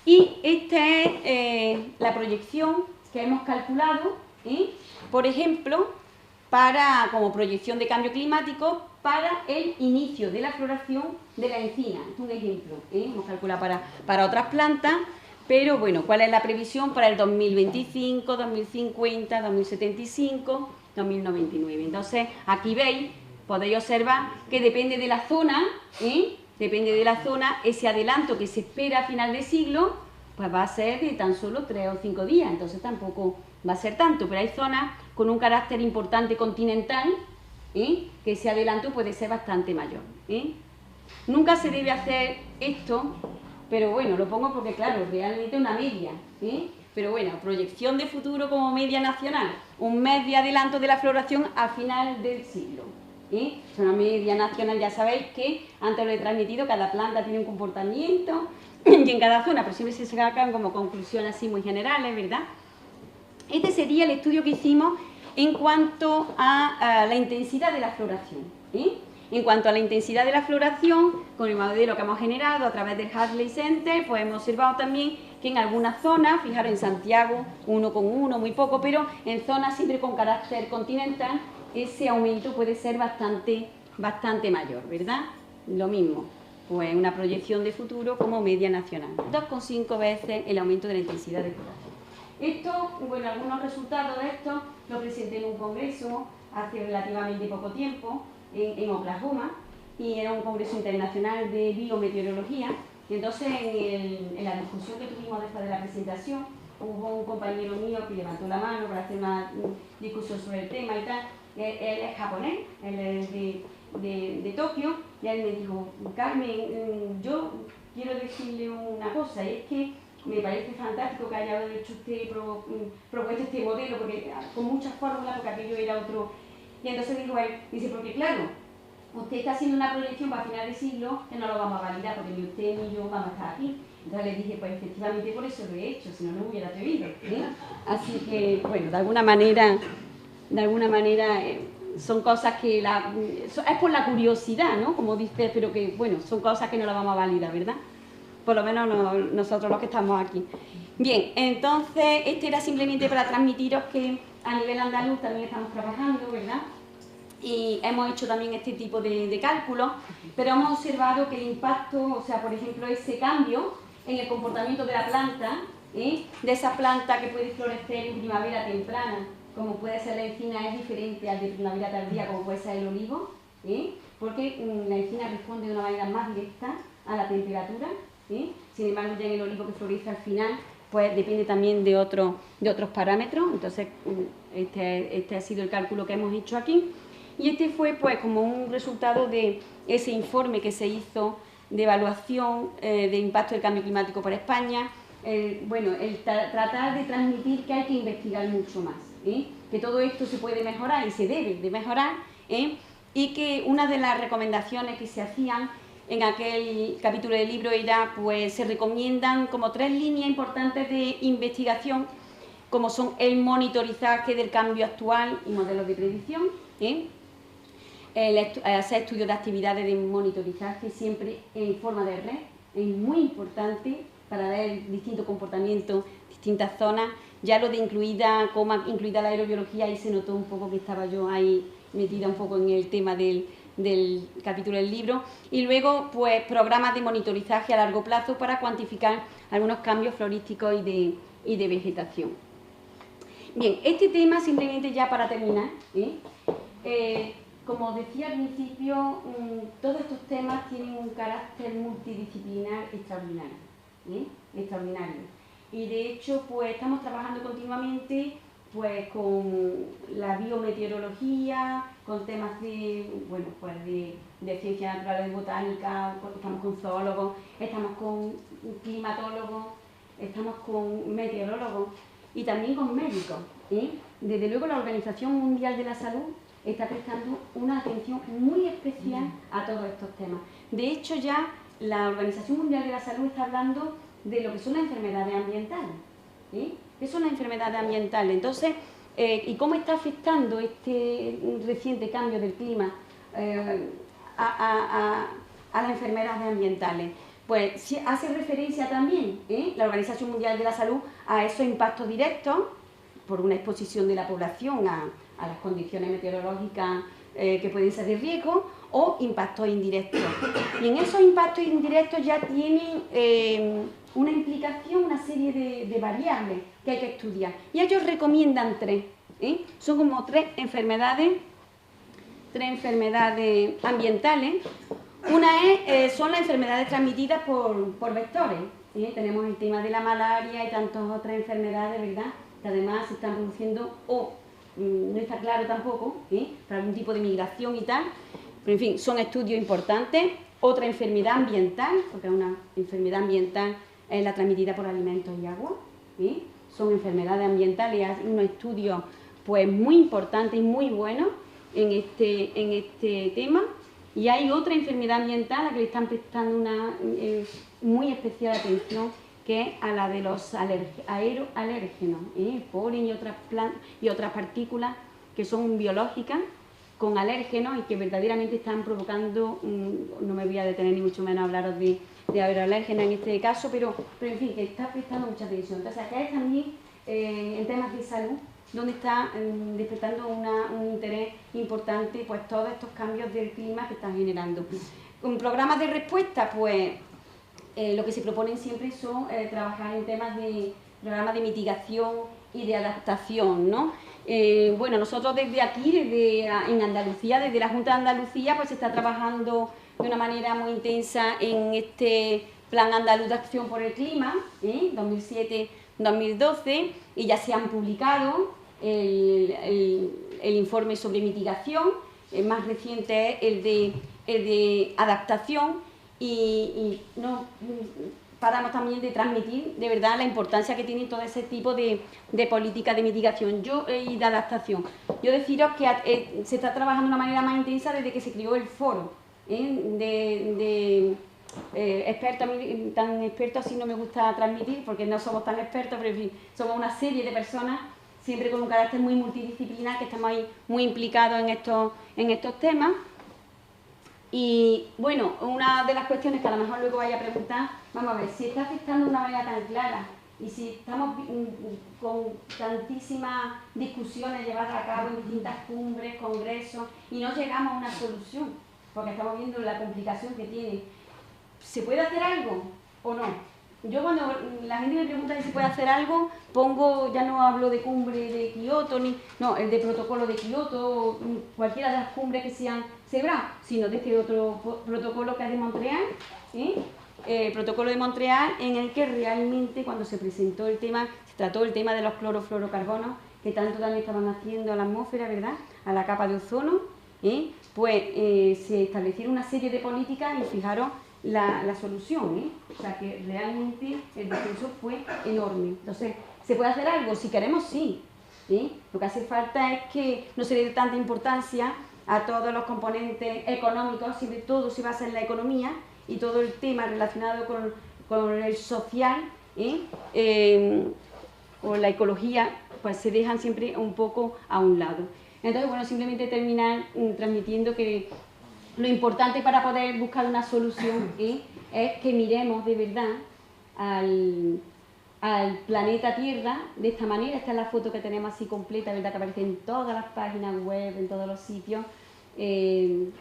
Y esta es la proyección que hemos calculado, por ejemplo, como proyección de cambio climático para el inicio de la floración de la encina. Este es un ejemplo, hemos calculado para otras plantas, pero bueno, ¿cuál es la previsión para el 2025, 2050, 2075, 2099? Entonces, aquí veis, podéis observar que depende de la zona, ese adelanto que se espera a final de siglo, pues va a ser de tan solo 3 o 5 días, entonces tampoco va a ser tanto, pero hay zonas con un carácter importante continental, que ese adelanto puede ser bastante mayor. Nunca se debe hacer esto, pero bueno, lo pongo porque claro, realmente una media, pero bueno, proyección de futuro como media nacional, un mes de adelanto de la floración a final del siglo. Es una media nacional, ya sabéis que antes lo he transmitido, cada planta tiene un comportamiento y en cada zona, pero siempre se sacan como conclusiones así muy generales, ¿verdad? Este sería el estudio que hicimos en cuanto a la intensidad de la floración. En cuanto a la intensidad de la floración, con el modelo que hemos generado a través del Hartley Center, pues hemos observado también que en algunas zonas, fijaros en Santiago 1,1, muy poco, pero en zonas siempre con carácter continental ese aumento puede ser bastante mayor, ¿verdad? Lo mismo, pues una proyección de futuro como media nacional, 2,5 veces el aumento de la intensidad del corazón. Esto, bueno, algunos resultados de esto lo presenté en un congreso hace relativamente poco tiempo en Oklahoma, y era un congreso internacional de biometeorología. Y entonces en la discusión que tuvimos después de la presentación, hubo un compañero mío que levantó la mano para hacer una discusión sobre el tema y tal. Él es japonés, él es de Tokio, y él me dijo: Carmen, yo quiero decirle una cosa, y es que me parece fantástico que haya hecho usted propuesto este modelo, porque con muchas fórmulas, porque aquello era otro. Y entonces dijo él, dice, porque claro, usted está haciendo una proyección para final de siglo que no lo vamos a validar, porque ni usted ni yo vamos a estar aquí. Entonces le dije, pues efectivamente por eso lo he hecho, si no, no me hubiera atrevido, ¿eh? Así que, bueno, de alguna manera son cosas que es por la curiosidad, ¿no? Como dices, pero que, bueno, son cosas que no las vamos a validar, ¿verdad? Por lo menos nosotros los que estamos aquí. Bien, entonces, este era simplemente para transmitiros que a nivel andaluz también estamos trabajando, ¿verdad? Y hemos hecho también este tipo de cálculos, pero hemos observado que el impacto, o sea, por ejemplo, ese cambio en el comportamiento de la planta, de esa planta que puede florecer en primavera temprana, como puede ser la encina, es diferente al de primavera tardía, como puede ser el olivo, porque la encina responde de una manera más directa a la temperatura. Sin embargo, ya en el olivo que florece al final, pues depende también de otros parámetros. Entonces, este ha sido el cálculo que hemos hecho aquí. Y este fue pues como un resultado de ese informe que se hizo de evaluación de impacto del cambio climático para España. Bueno, el tratar de transmitir que hay que investigar mucho más, que todo esto se puede mejorar y se debe de mejorar, y que una de las recomendaciones que se hacían en aquel capítulo del libro era, pues se recomiendan como 3 líneas importantes de investigación, como son el monitorizaje del cambio actual y modelos de predicción, hacer estudios de actividades de monitorizaje siempre en forma de red, es muy importante para ver distintos comportamientos, distintas zonas. Ya lo de incluida la aerobiología, ahí se notó un poco que estaba yo ahí metida un poco en el tema del capítulo del libro. Y luego, pues, programas de monitorizaje a largo plazo para cuantificar algunos cambios florísticos y de vegetación. Bien, este tema, simplemente ya para terminar, como decía al principio, todos estos temas tienen un carácter multidisciplinar extraordinario, y de hecho, pues estamos trabajando continuamente pues con la biometeorología, con temas de ciencias naturales, de botánica, estamos con zoólogos, estamos con climatólogos, estamos con meteorólogos y también con médicos. Desde luego la Organización Mundial de la Salud está prestando una atención muy especial a todos estos temas. De hecho, ya la Organización Mundial de la Salud está hablando de lo que son las enfermedades ambientales. ¿Qué son las enfermedades ambientales? Entonces, ¿y cómo está afectando este reciente cambio del clima a las enfermedades ambientales? Pues hace referencia también la Organización Mundial de la Salud a esos impactos directos por una exposición de la población a las condiciones meteorológicas que pueden ser de riesgo, o impactos indirectos. Y en esos impactos indirectos ya tienen una implicación, una serie de variables que hay que estudiar. Y ellos recomiendan 3. Son como 3 enfermedades ambientales. Una son las enfermedades transmitidas por vectores. Tenemos el tema de la malaria y tantas otras enfermedades, ¿verdad?, que además se están produciendo, no está claro tampoco, para algún tipo de migración y tal. Pero en fin, son estudios importantes. Otra enfermedad ambiental, porque una enfermedad ambiental es la transmitida por alimentos y agua. Son enfermedades ambientales, hay unos estudios pues muy importantes y muy buenos en este tema. Y hay otra enfermedad ambiental a la que le están prestando una muy especial atención, que es a la de los aeroalérgenos, polen y otras partículas que son biológicas con alérgenos y que verdaderamente están provocando, no me voy a detener ni mucho menos a hablaros de de aeroalérgenos en este caso, pero en fin, que está prestando mucha atención. Entonces acá es también en temas de salud, donde está despertando un interés importante pues todos estos cambios del clima que están generando. Con programas de respuesta, pues lo que se proponen siempre son trabajar en temas de programas de mitigación y de adaptación, ¿no? Bueno, nosotros desde aquí, en Andalucía, desde la Junta de Andalucía, pues se está trabajando de una manera muy intensa en este Plan Andaluz de Acción por el Clima, 2007-2012, y ya se han publicado el informe sobre mitigación, el más reciente es el de adaptación, y no paramos también de transmitir de verdad la importancia que tiene todo ese tipo de políticas de mitigación y de adaptación. Yo deciros que se está trabajando de una manera más intensa desde que se creó el foro de expertos. A mí tan expertos así no me gusta transmitir porque no somos tan expertos, pero en fin, somos una serie de personas siempre con un carácter muy multidisciplinar que estamos ahí muy implicados en estos temas. Y bueno, una de las cuestiones que a lo mejor luego vaya a preguntar, vamos a ver, si está afectando de una manera tan clara y si estamos con tantísimas discusiones llevadas a cabo en distintas cumbres, congresos, y no llegamos a una solución, porque estamos viendo la complicación que tiene, ¿se puede hacer algo o no? Yo cuando la gente me pregunta si se puede hacer algo, ya no hablo de cumbre de Kioto, el de protocolo de Kioto, cualquiera de las cumbres que se han celebrado, sino de este otro protocolo que es de Montreal, el protocolo de Montreal, en el que realmente cuando se presentó el tema, se trató el tema de los clorofluorocarbonos, que tanto daño estaban haciendo a la atmósfera, ¿verdad?, a la capa de ozono, se establecieron una serie de políticas y fijaros la solución, o sea que realmente el descenso fue enorme. Entonces, ¿se puede hacer algo? Si queremos, sí. Lo que hace falta es que no se le dé tanta importancia a todos los componentes económicos, si de todo se basa en la economía y todo el tema relacionado con el social o la ecología, pues se dejan siempre un poco a un lado. Entonces, bueno, simplemente terminar transmitiendo que lo importante para poder buscar una solución es que miremos de verdad al planeta Tierra de esta manera. Esta es la foto que tenemos así completa, ¿verdad?, que aparece en todas las páginas web, en todos los sitios, de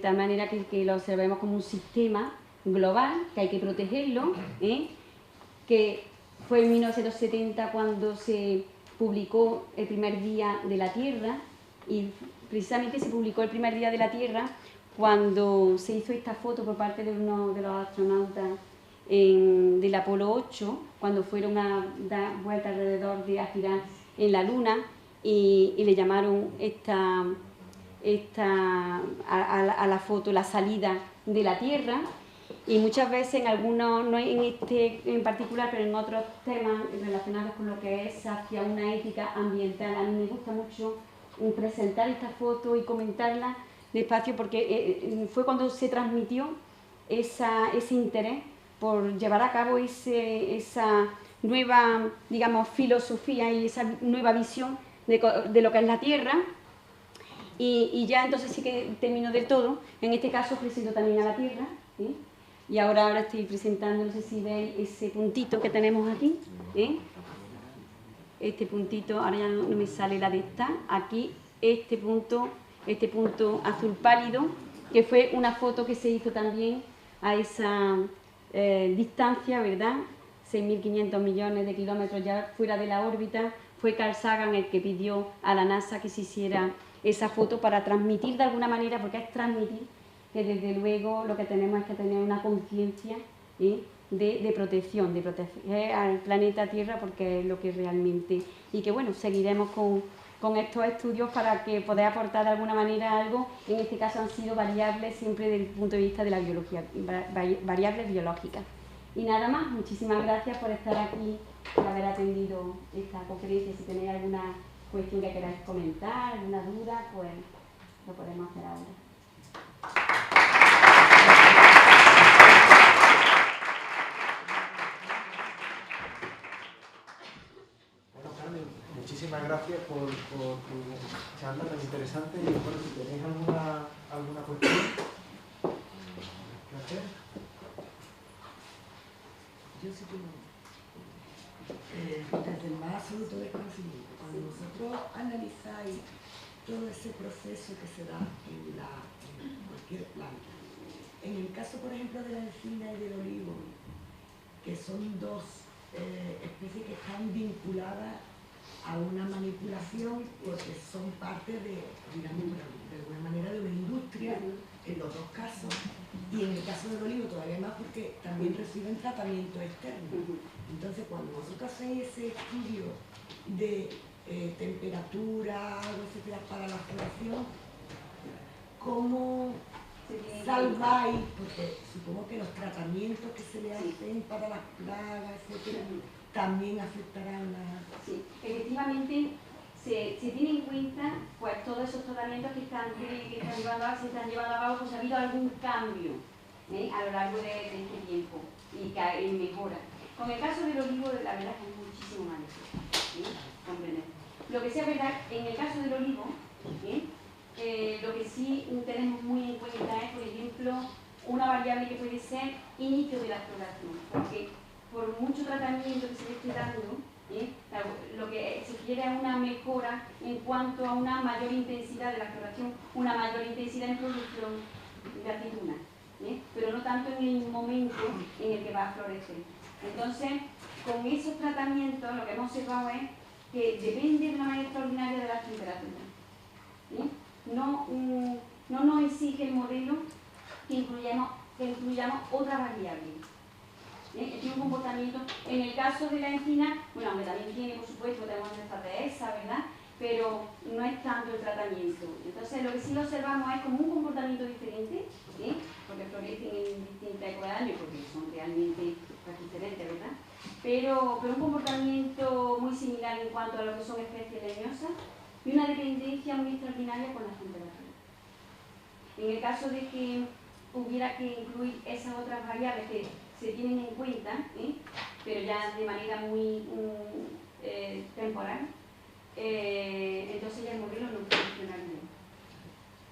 tal manera que lo observemos como un sistema global, que hay que protegerlo, que fue en 1970 cuando se publicó el primer día de la Tierra, y precisamente se publicó el primer día de la Tierra cuando se hizo esta foto por parte de uno de los astronautas del Apolo 8, cuando fueron a dar vuelta alrededor a girar en la Luna, y le llamaron a la foto la salida de la Tierra. Y muchas veces en algunos, no en este en particular, pero en otros temas relacionados con lo que es hacia una ética ambiental, a mí me gusta mucho presentar esta foto y comentarla despacio, porque fue cuando se transmitió ese interés por llevar a cabo esa nueva, digamos, filosofía y esa nueva visión de lo que es la Tierra. Y ya entonces sí que termino del todo. En este caso presento también a la Tierra, y ahora estoy presentando, no sé si veis ese puntito que tenemos aquí, este puntito, ahora ya no me sale la de esta, aquí este punto azul pálido, que fue una foto que se hizo también a esa distancia, ¿verdad?, 6.500 millones de kilómetros ya fuera de la órbita. Fue Carl Sagan el que pidió a la NASA que se hiciera esa foto para transmitir de alguna manera, porque es transmitir que desde luego lo que tenemos es que tener una conciencia de protección, de proteger al planeta Tierra, porque es lo que realmente... Y que bueno, seguiremos con estos estudios para que podáis aportar de alguna manera algo. En este caso han sido variables siempre desde el punto de vista de la biología, variables biológicas. Y nada más, muchísimas gracias por estar aquí, por haber atendido esta conferencia. Si tenéis alguna cuestión que queráis comentar, alguna duda, pues lo podemos hacer ahora. Bueno, Carmen, muchísimas gracias por tu charla tan interesante, y bueno, si tenéis alguna cuestión, ¿qué hacer? yo sí tengo desde el más absoluto desconocimiento. Cuando vosotros analizáis todo ese proceso que se da en cualquier planta, en el caso, por ejemplo, de la encina y del olivo, que son dos especies que están vinculadas a una manipulación porque son parte de, digamos, de alguna manera de una industria en los dos casos, y en el caso del olivo todavía más porque también reciben tratamiento externo. Entonces, cuando vosotros hacéis ese estudio de temperatura, etcétera, para la floración, ¿cómo salváis? Porque supongo que los tratamientos que se le hacen para las plagas, etcétera, también afectarán a... Sí, efectivamente se tiene en cuenta pues todos esos tratamientos que están llevando a cabo, pues ha habido algún cambio a lo largo de este tiempo y que en mejora. Con el caso del olivo, la verdad es que es muchísimo más difícil comprender. Lo que sí es verdad, en el caso del olivo, lo que sí tenemos muy en cuenta es, por ejemplo, una variable que puede ser inicio de la floración, porque por mucho tratamiento que se le esté dando, lo que se quiere es una mejora en cuanto a una mayor intensidad de la floración, una mayor intensidad en producción de aceituna, pero no tanto en el momento en el que va a florecer. Entonces, con esos tratamientos lo que hemos observado es que depende de una manera extraordinaria de las temperaturas. No nos exige el modelo que incluyamos otra variable. Tiene un comportamiento, en el caso de la encina, bueno, aunque también tiene, por supuesto, tenemos nuestra dehesa, ¿verdad? Pero no es tanto el tratamiento. Entonces, lo que sí observamos es como un comportamiento diferente, porque florecen en distintas épocas del año, porque son realmente diferentes, ¿verdad? Pero un comportamiento muy similar en cuanto a lo que son especies leñosas y una dependencia muy extraordinaria con las temperaturas. En el caso de que hubiera que incluir esas otras variables que se tienen en cuenta, pero ya de manera muy temporal, entonces ya el modelo no funcionaría.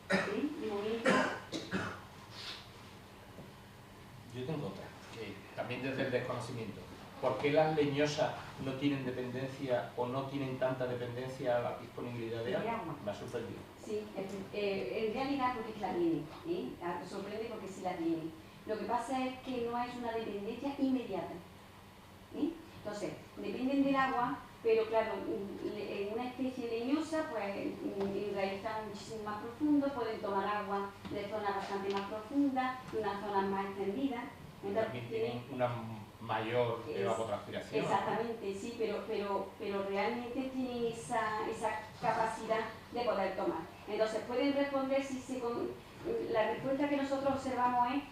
De momento. Yo tengo otra, también desde el desconocimiento. ¿Por qué las leñosas no tienen dependencia o no tienen tanta dependencia a la disponibilidad de agua? Me ha sorprendido. Sí, en realidad porque la tiene, sorprende porque sí la tiene. Lo que pasa es que no es una dependencia inmediata. Entonces, dependen del agua, pero claro, en una especie leñosa, pues en raíz están muchísimo más profundo, pueden tomar agua de zonas bastante más profundas, de unas zonas más extendidas. Entonces, también tienen una mayor evapotranspiración. Exactamente, sí, pero realmente tienen esa capacidad de poder tomar. Entonces, pueden responder la respuesta que nosotros observamos es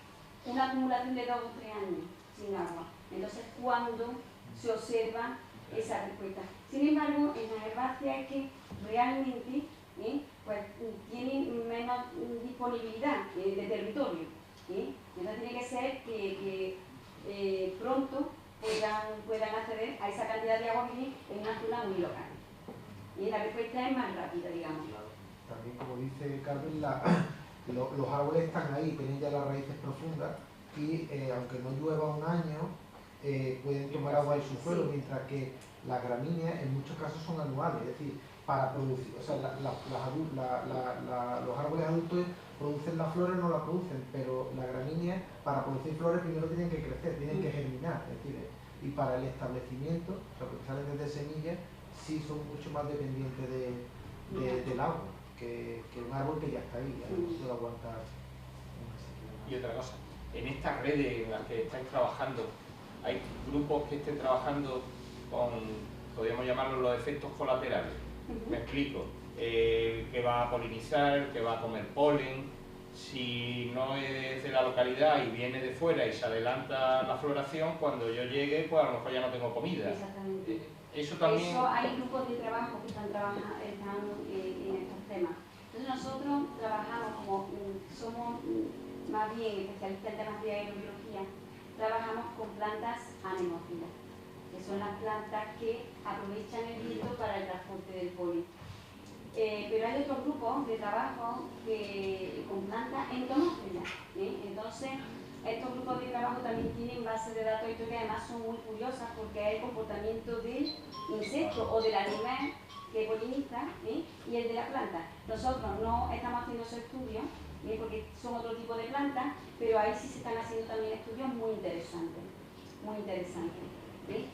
una acumulación de 2 o 3 años sin agua. Entonces, ¿cuándo se observa esa respuesta? Sin embargo, en las herbáceas es que realmente pues, tienen menos disponibilidad de territorio. Entonces, tiene que ser que pronto puedan acceder a esa cantidad de agua que tienen en una zona muy local. Y la respuesta es más rápida, digamos. También, como dice Carmen, los árboles están ahí, tienen ya las raíces profundas y aunque no llueva un año, pueden tomar agua del subsuelo, mientras que las gramíneas en muchos casos son anuales, es decir, para producir, o sea, los árboles adultos producen las flores, no las producen, pero las gramíneas para producir flores primero tienen que crecer, tienen que germinar, es decir, y para el establecimiento, o sea, porque salen desde semillas, sí son mucho más dependientes del agua que un árbol que ya está ahí, ya no puede aguantar una sequía. Y otra cosa, en estas redes en las que estáis trabajando, ¿hay grupos que estén trabajando con, podríamos llamarlos los efectos colaterales? Me explico, que va a polinizar, que va a comer polen, si no es de la localidad y viene de fuera y se adelanta la floración, cuando yo llegue, pues a lo mejor ya no tengo comida. Exactamente. Eso también... Eso hay grupos de trabajo que están en estos temas. Entonces nosotros trabajamos como somos más bien especialistas en temas de aerobiología, trabajamos con plantas anemófilas, que son las plantas que aprovechan el viento para el transporte del polen. Pero hay otros grupos de trabajo con plantas entomófilas. Entonces, estos grupos de trabajo también tienen bases de datos que además son muy curiosas porque hay el comportamiento del insecto o del animal que poliniza y el de la planta. Nosotros no estamos haciendo esos estudios porque son otro tipo de plantas, pero ahí sí se están haciendo también estudios muy interesantes. Muy interesantes.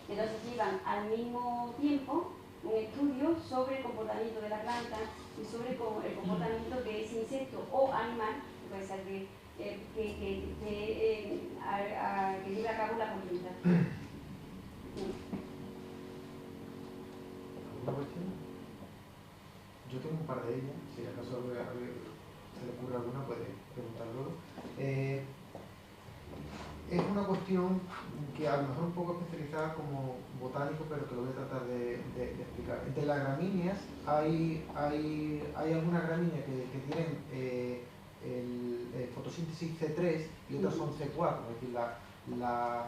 Entonces llevan al mismo tiempo un estudio sobre el comportamiento de la planta y sobre el comportamiento de ese insecto o animal, que puede ser que lleve a cabo la polinización. ¿Alguna cuestión? Yo tengo un par de ellas, si acaso se le ocurre alguna puede preguntar luego. Es una cuestión que a lo mejor un poco especializada como botánico, pero que lo voy a tratar de explicar. Entre las gramíneas hay algunas gramíneas que tienen el fotosíntesis C3 y otras son C4, es decir, la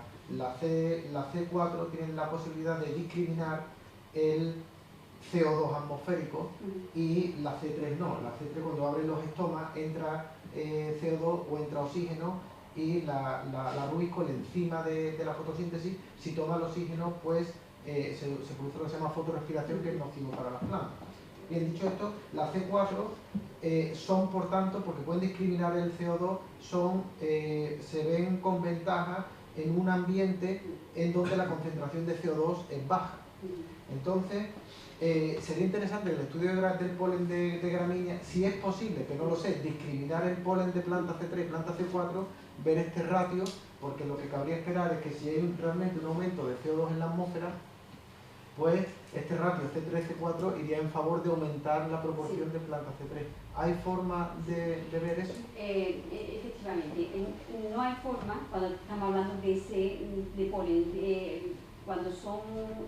C4 tiene la posibilidad de discriminar el CO2 atmosférico y la C3 no. La C3 cuando abre los estomas entra CO2 o entra oxígeno y la rubis enzima de la fotosíntesis, si toma el oxígeno, pues se produce lo que se llama fotorrespiración, que es nocivo para las plantas. Bien, dicho esto, las C4 son, por tanto, porque pueden discriminar el CO2, se ven con ventaja en un ambiente en donde la concentración de CO2 es baja. Entonces, sería interesante el estudio del polen de gramínea, si es posible, que no lo sé, discriminar el polen de planta C3 y planta C4, ver este ratio, porque lo que cabría esperar es que si hay realmente un aumento de CO2 en la atmósfera, pues este ratio C3-C4 iría en favor de aumentar la proporción de planta C3. ¿Hay forma de ver eso? Efectivamente, no hay forma, cuando estamos hablando de polen, cuando son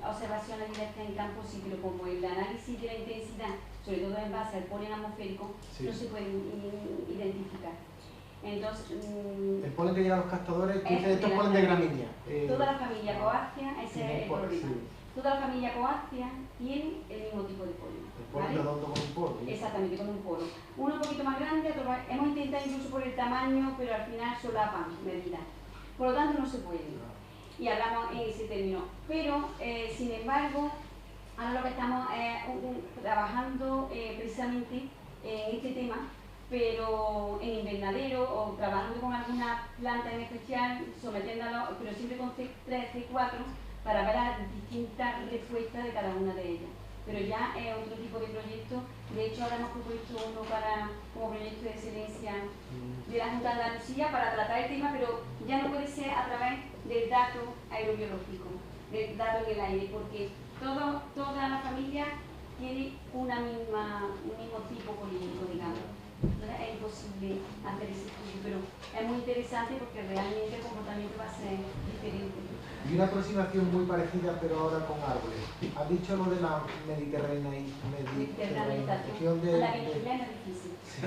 observaciones directas en campo, sí, pero como el análisis de la intensidad, sobre todo en base al polen atmosférico, sí, no se pueden identificar. Entonces, el polen que llega a los captadores, dice, esto es polen de gramínea. Toda la familia Coaxia, ese es el problema. Sí. Toda la familia Coaxia tiene el mismo tipo de polen. El polen redondo con un poro. Exactamente, con un poro. Uno un poquito más grande, otro más... Hemos intentado incluso por el tamaño, pero al final solapan medidas. Por lo tanto, no se puede. Y hablamos en ese término. Pero, sin embargo, ahora lo que estamos trabajando precisamente en este tema, pero en invernadero o trabajando con alguna planta en especial, sometiéndolo, pero siempre con C3, C4, para ver las distintas respuestas de cada una de ellas. Pero ya es otro tipo de proyecto. De hecho, ahora hemos propuesto uno como proyecto de excelencia de la Junta de Andalucía para tratar el tema, pero ya no puede ser a través del dato aerobiológico, del dato en el aire, porque toda la familia tiene un mismo tipo político, digamos. Entonces es imposible hacer ese estudio, pero es muy interesante porque realmente el comportamiento va a ser diferente. Y una aproximación muy parecida, pero ahora con árboles. Has dicho lo de la mediterraneación de... La que es difícil. Sí.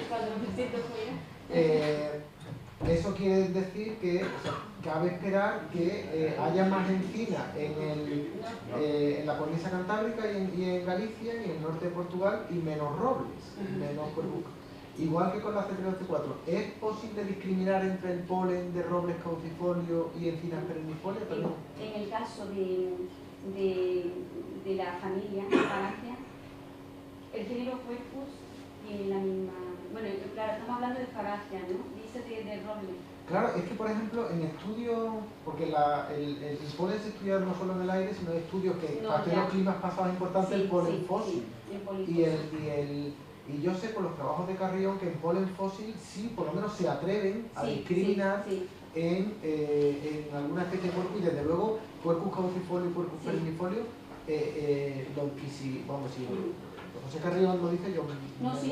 Cuando lo presento fuera. Eso quiere decir que cabe esperar que haya más encina en la cornisa cantábrica y en Galicia y en el norte de Portugal y menos robles, menos cuervucas. Igual que con la C3 o C4, ¿es posible discriminar entre el polen de robles caucifolio y encinas perennifolias? En el caso de la familia Farácea, el género Quercus tiene la misma... Bueno, claro, estamos hablando de Farácea, ¿no? Dice de roble. Claro, es que por ejemplo en estudios, porque el polen se estudia no solo en el aire, sino en estudios que a los climas pasados importantes, sí, el polen fósil. Sí, y yo sé por los trabajos de Carrión que en polen fósil sí, por lo menos se atreven a discriminar en alguna especie de Quercus, y desde luego Quercus caucifolio y Quercus perennifolio, si José Carrión lo dice, yo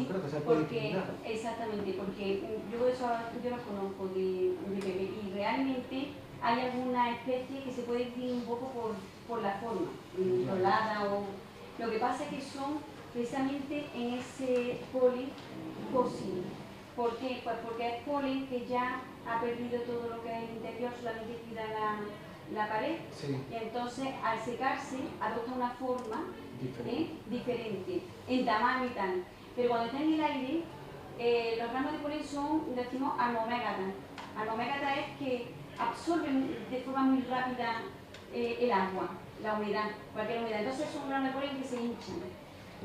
creo que se puede discriminar. Exactamente, porque yo esos estudios los conozco de Pepe, y realmente hay alguna especie que se puede distinguir un poco por la forma, enrolada o... Lo que pasa es que son precisamente en ese polen fósil. ¿Por qué? Pues porque es polen que ya ha perdido todo lo que es el interior, solamente queda la pared, sí. Y entonces al secarse adopta una forma diferente en tamaño y tal. Pero cuando está en el aire, los ramos de polen son, decimos, almomégatas. Alma-omega es que absorben de forma muy rápida el agua, la humedad, cualquier humedad. Entonces son granos de polen que se hinchan.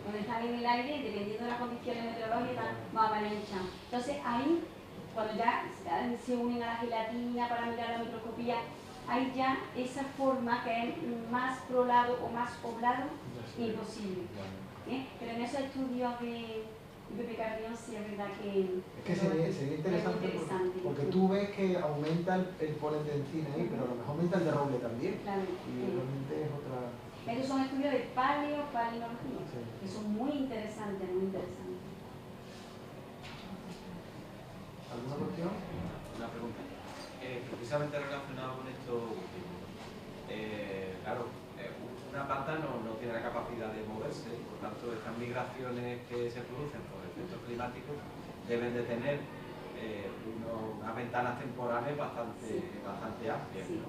Cuando están en el aire, dependiendo de las condiciones meteorológicas, van a hinchar. Entonces ahí, cuando ya se unen a la gelatina para mirar la microscopía, hay ya esa forma que es más prolado o más oblado, imposible. Pero en esos estudios de Pepe Carrión sí es verdad que... Es que sería interesante porque tú ves que aumenta el polen de encina ahí, pero a lo mejor aumenta el de roble también. Claro. Y realmente es otra... Estos son estudios de paleopalynología, que son muy interesantes, muy interesantes. ¿Alguna cuestión? Una pregunta. Precisamente relacionado con esto último. Claro, una planta no tiene la capacidad de moverse, por tanto estas migraciones que se producen por efectos climáticos deben de tener unas ventanas temporales bastante amplias, ¿no?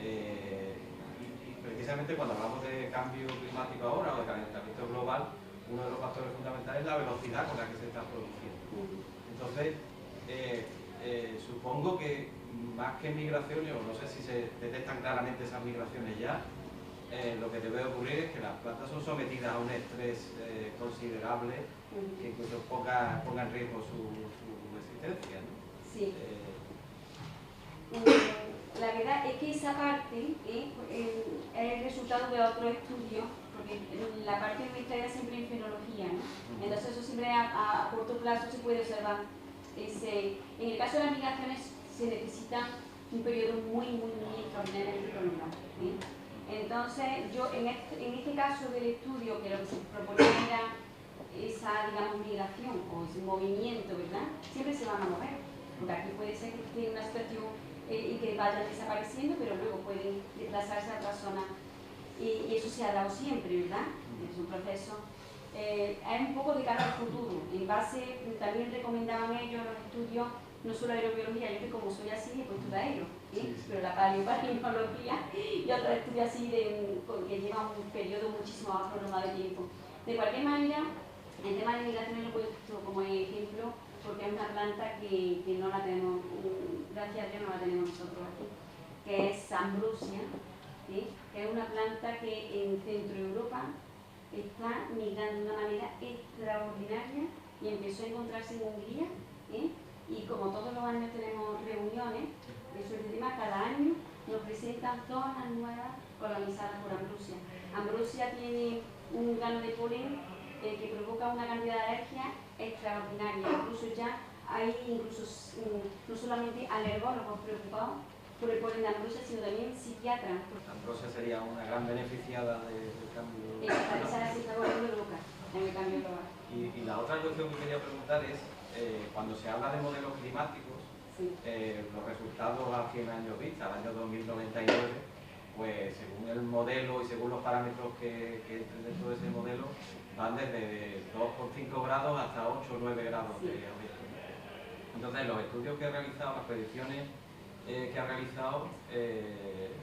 Y precisamente cuando hablamos de cambio climático ahora o de calentamiento global, uno de los factores fundamentales es la velocidad con la que se está produciendo. Entonces, supongo que más que migraciones, o no sé si se detectan claramente esas migraciones ya, lo que debe ocurrir es que las plantas son sometidas a un estrés considerable que incluso ponga en riesgo su existencia, ¿no? Sí. La verdad es que esa parte es el resultado de otro estudio, porque la parte nuestra era siempre en fenología, ¿no? Entonces eso siempre a corto plazo se puede observar. En el caso de las migraciones se necesita un periodo muy extraordinariamente prolongado. Entonces yo en este caso del estudio, que lo que se proponía era esa, digamos, migración o ese movimiento, ¿verdad? Siempre se van a mover, porque aquí puede ser que esté una situación y que vayan desapareciendo, pero luego pueden desplazarse a otra zona y eso se ha dado siempre, ¿verdad? Es un proceso, es un poco de cara al futuro. En base, también recomendaban ellos los estudios, no solo aerobiología, yo que como soy así he puesto de aero, pero la paleopalynología y otros estudios así que llevan un periodo muchísimo más prolongado de tiempo. De cualquier manera, el tema de migraciones lo he puesto como ejemplo porque es una planta que no la tenemos, gracias a Dios no la tenemos nosotros aquí, que es Ambrosia, que es una planta que en Centro Europa está migrando de una manera extraordinaria y empezó a encontrarse en Hungría, y como todos los años tenemos reuniones de su tema, cada año nos presentan zonas nuevas colonizadas por Ambrosia. Ambrosia tiene un grano de polen que provoca una cantidad de alergia extraordinaria. Incluso ya hay no solamente alergólogos preocupados por el polen de Ambrosia, sino también psiquiatras. Ambrosia sería una gran beneficiada del cambio. Esa se está volviendo loca en el cambio global. Y la otra cuestión que quería preguntar es, cuando se habla de modelos climáticos, los resultados a 100 años vista, al año 2099, pues según el modelo y según los parámetros que entren dentro de ese modelo, van desde 2,5 grados hasta 8 o 9 grados de aumento. Entonces, los estudios que he realizado, las predicciones que ha realizado, es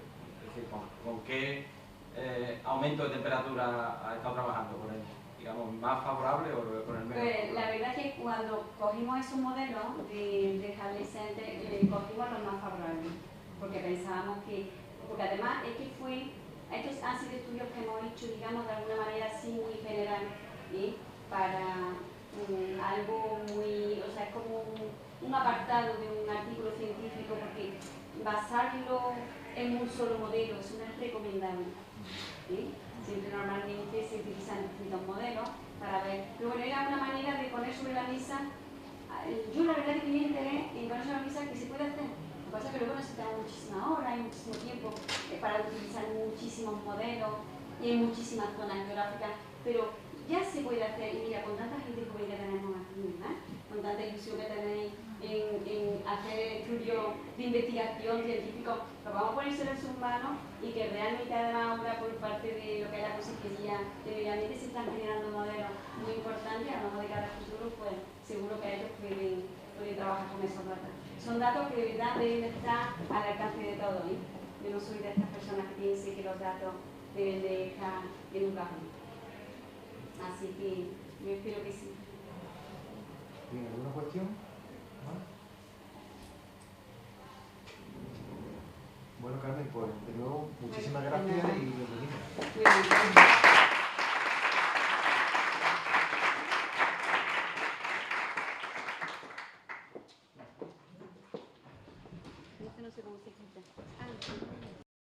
decir, ¿con qué aumento de temperatura ha estado trabajando? ¿Con el, digamos, más favorable o con el menos? Pues la verdad es que cuando cogimos esos modelos de Hadley Center, cogimos los más favorables, porque pensábamos que, porque además es que estos han sido estudios que hemos hecho, digamos, de alguna manera así muy general, para algo muy, o sea, es como un apartado de un artículo científico, porque basarlo en un solo modelo eso no es recomendable. Siempre normalmente se utilizan distintos modelos para ver, pero bueno, era una manera de poner sobre la mesa. Yo la verdad que tenía interés en poner sobre la mesa que se puede hacer. Lo que pasa es que luego necesitamos muchísimas horas y muchísimo tiempo para utilizar muchísimos modelos y en muchísimas zonas geográficas, pero ya se puede hacer. Y mira, con tanta gente joven que tenemos aquí, ¿verdad? Con tanta ilusión que tenéis en hacer estudios de investigación científico, pues vamos a ponérselo en sus manos y que realmente además ahora por parte de lo que es la Consejería de Medio Ambiente se están generando modelos muy importantes, a lo mejor de cara al futuro, pues seguro que ellos pueden trabajar con esos datos. Son datos que de verdad deben estar al alcance de todos. Yo no soy de estas personas que piensen que los datos deben de estar en un cajón. Así que yo espero que sí. ¿Tiene alguna cuestión? ¿No? pues de nuevo, muchísimas gracias y bienvenidos.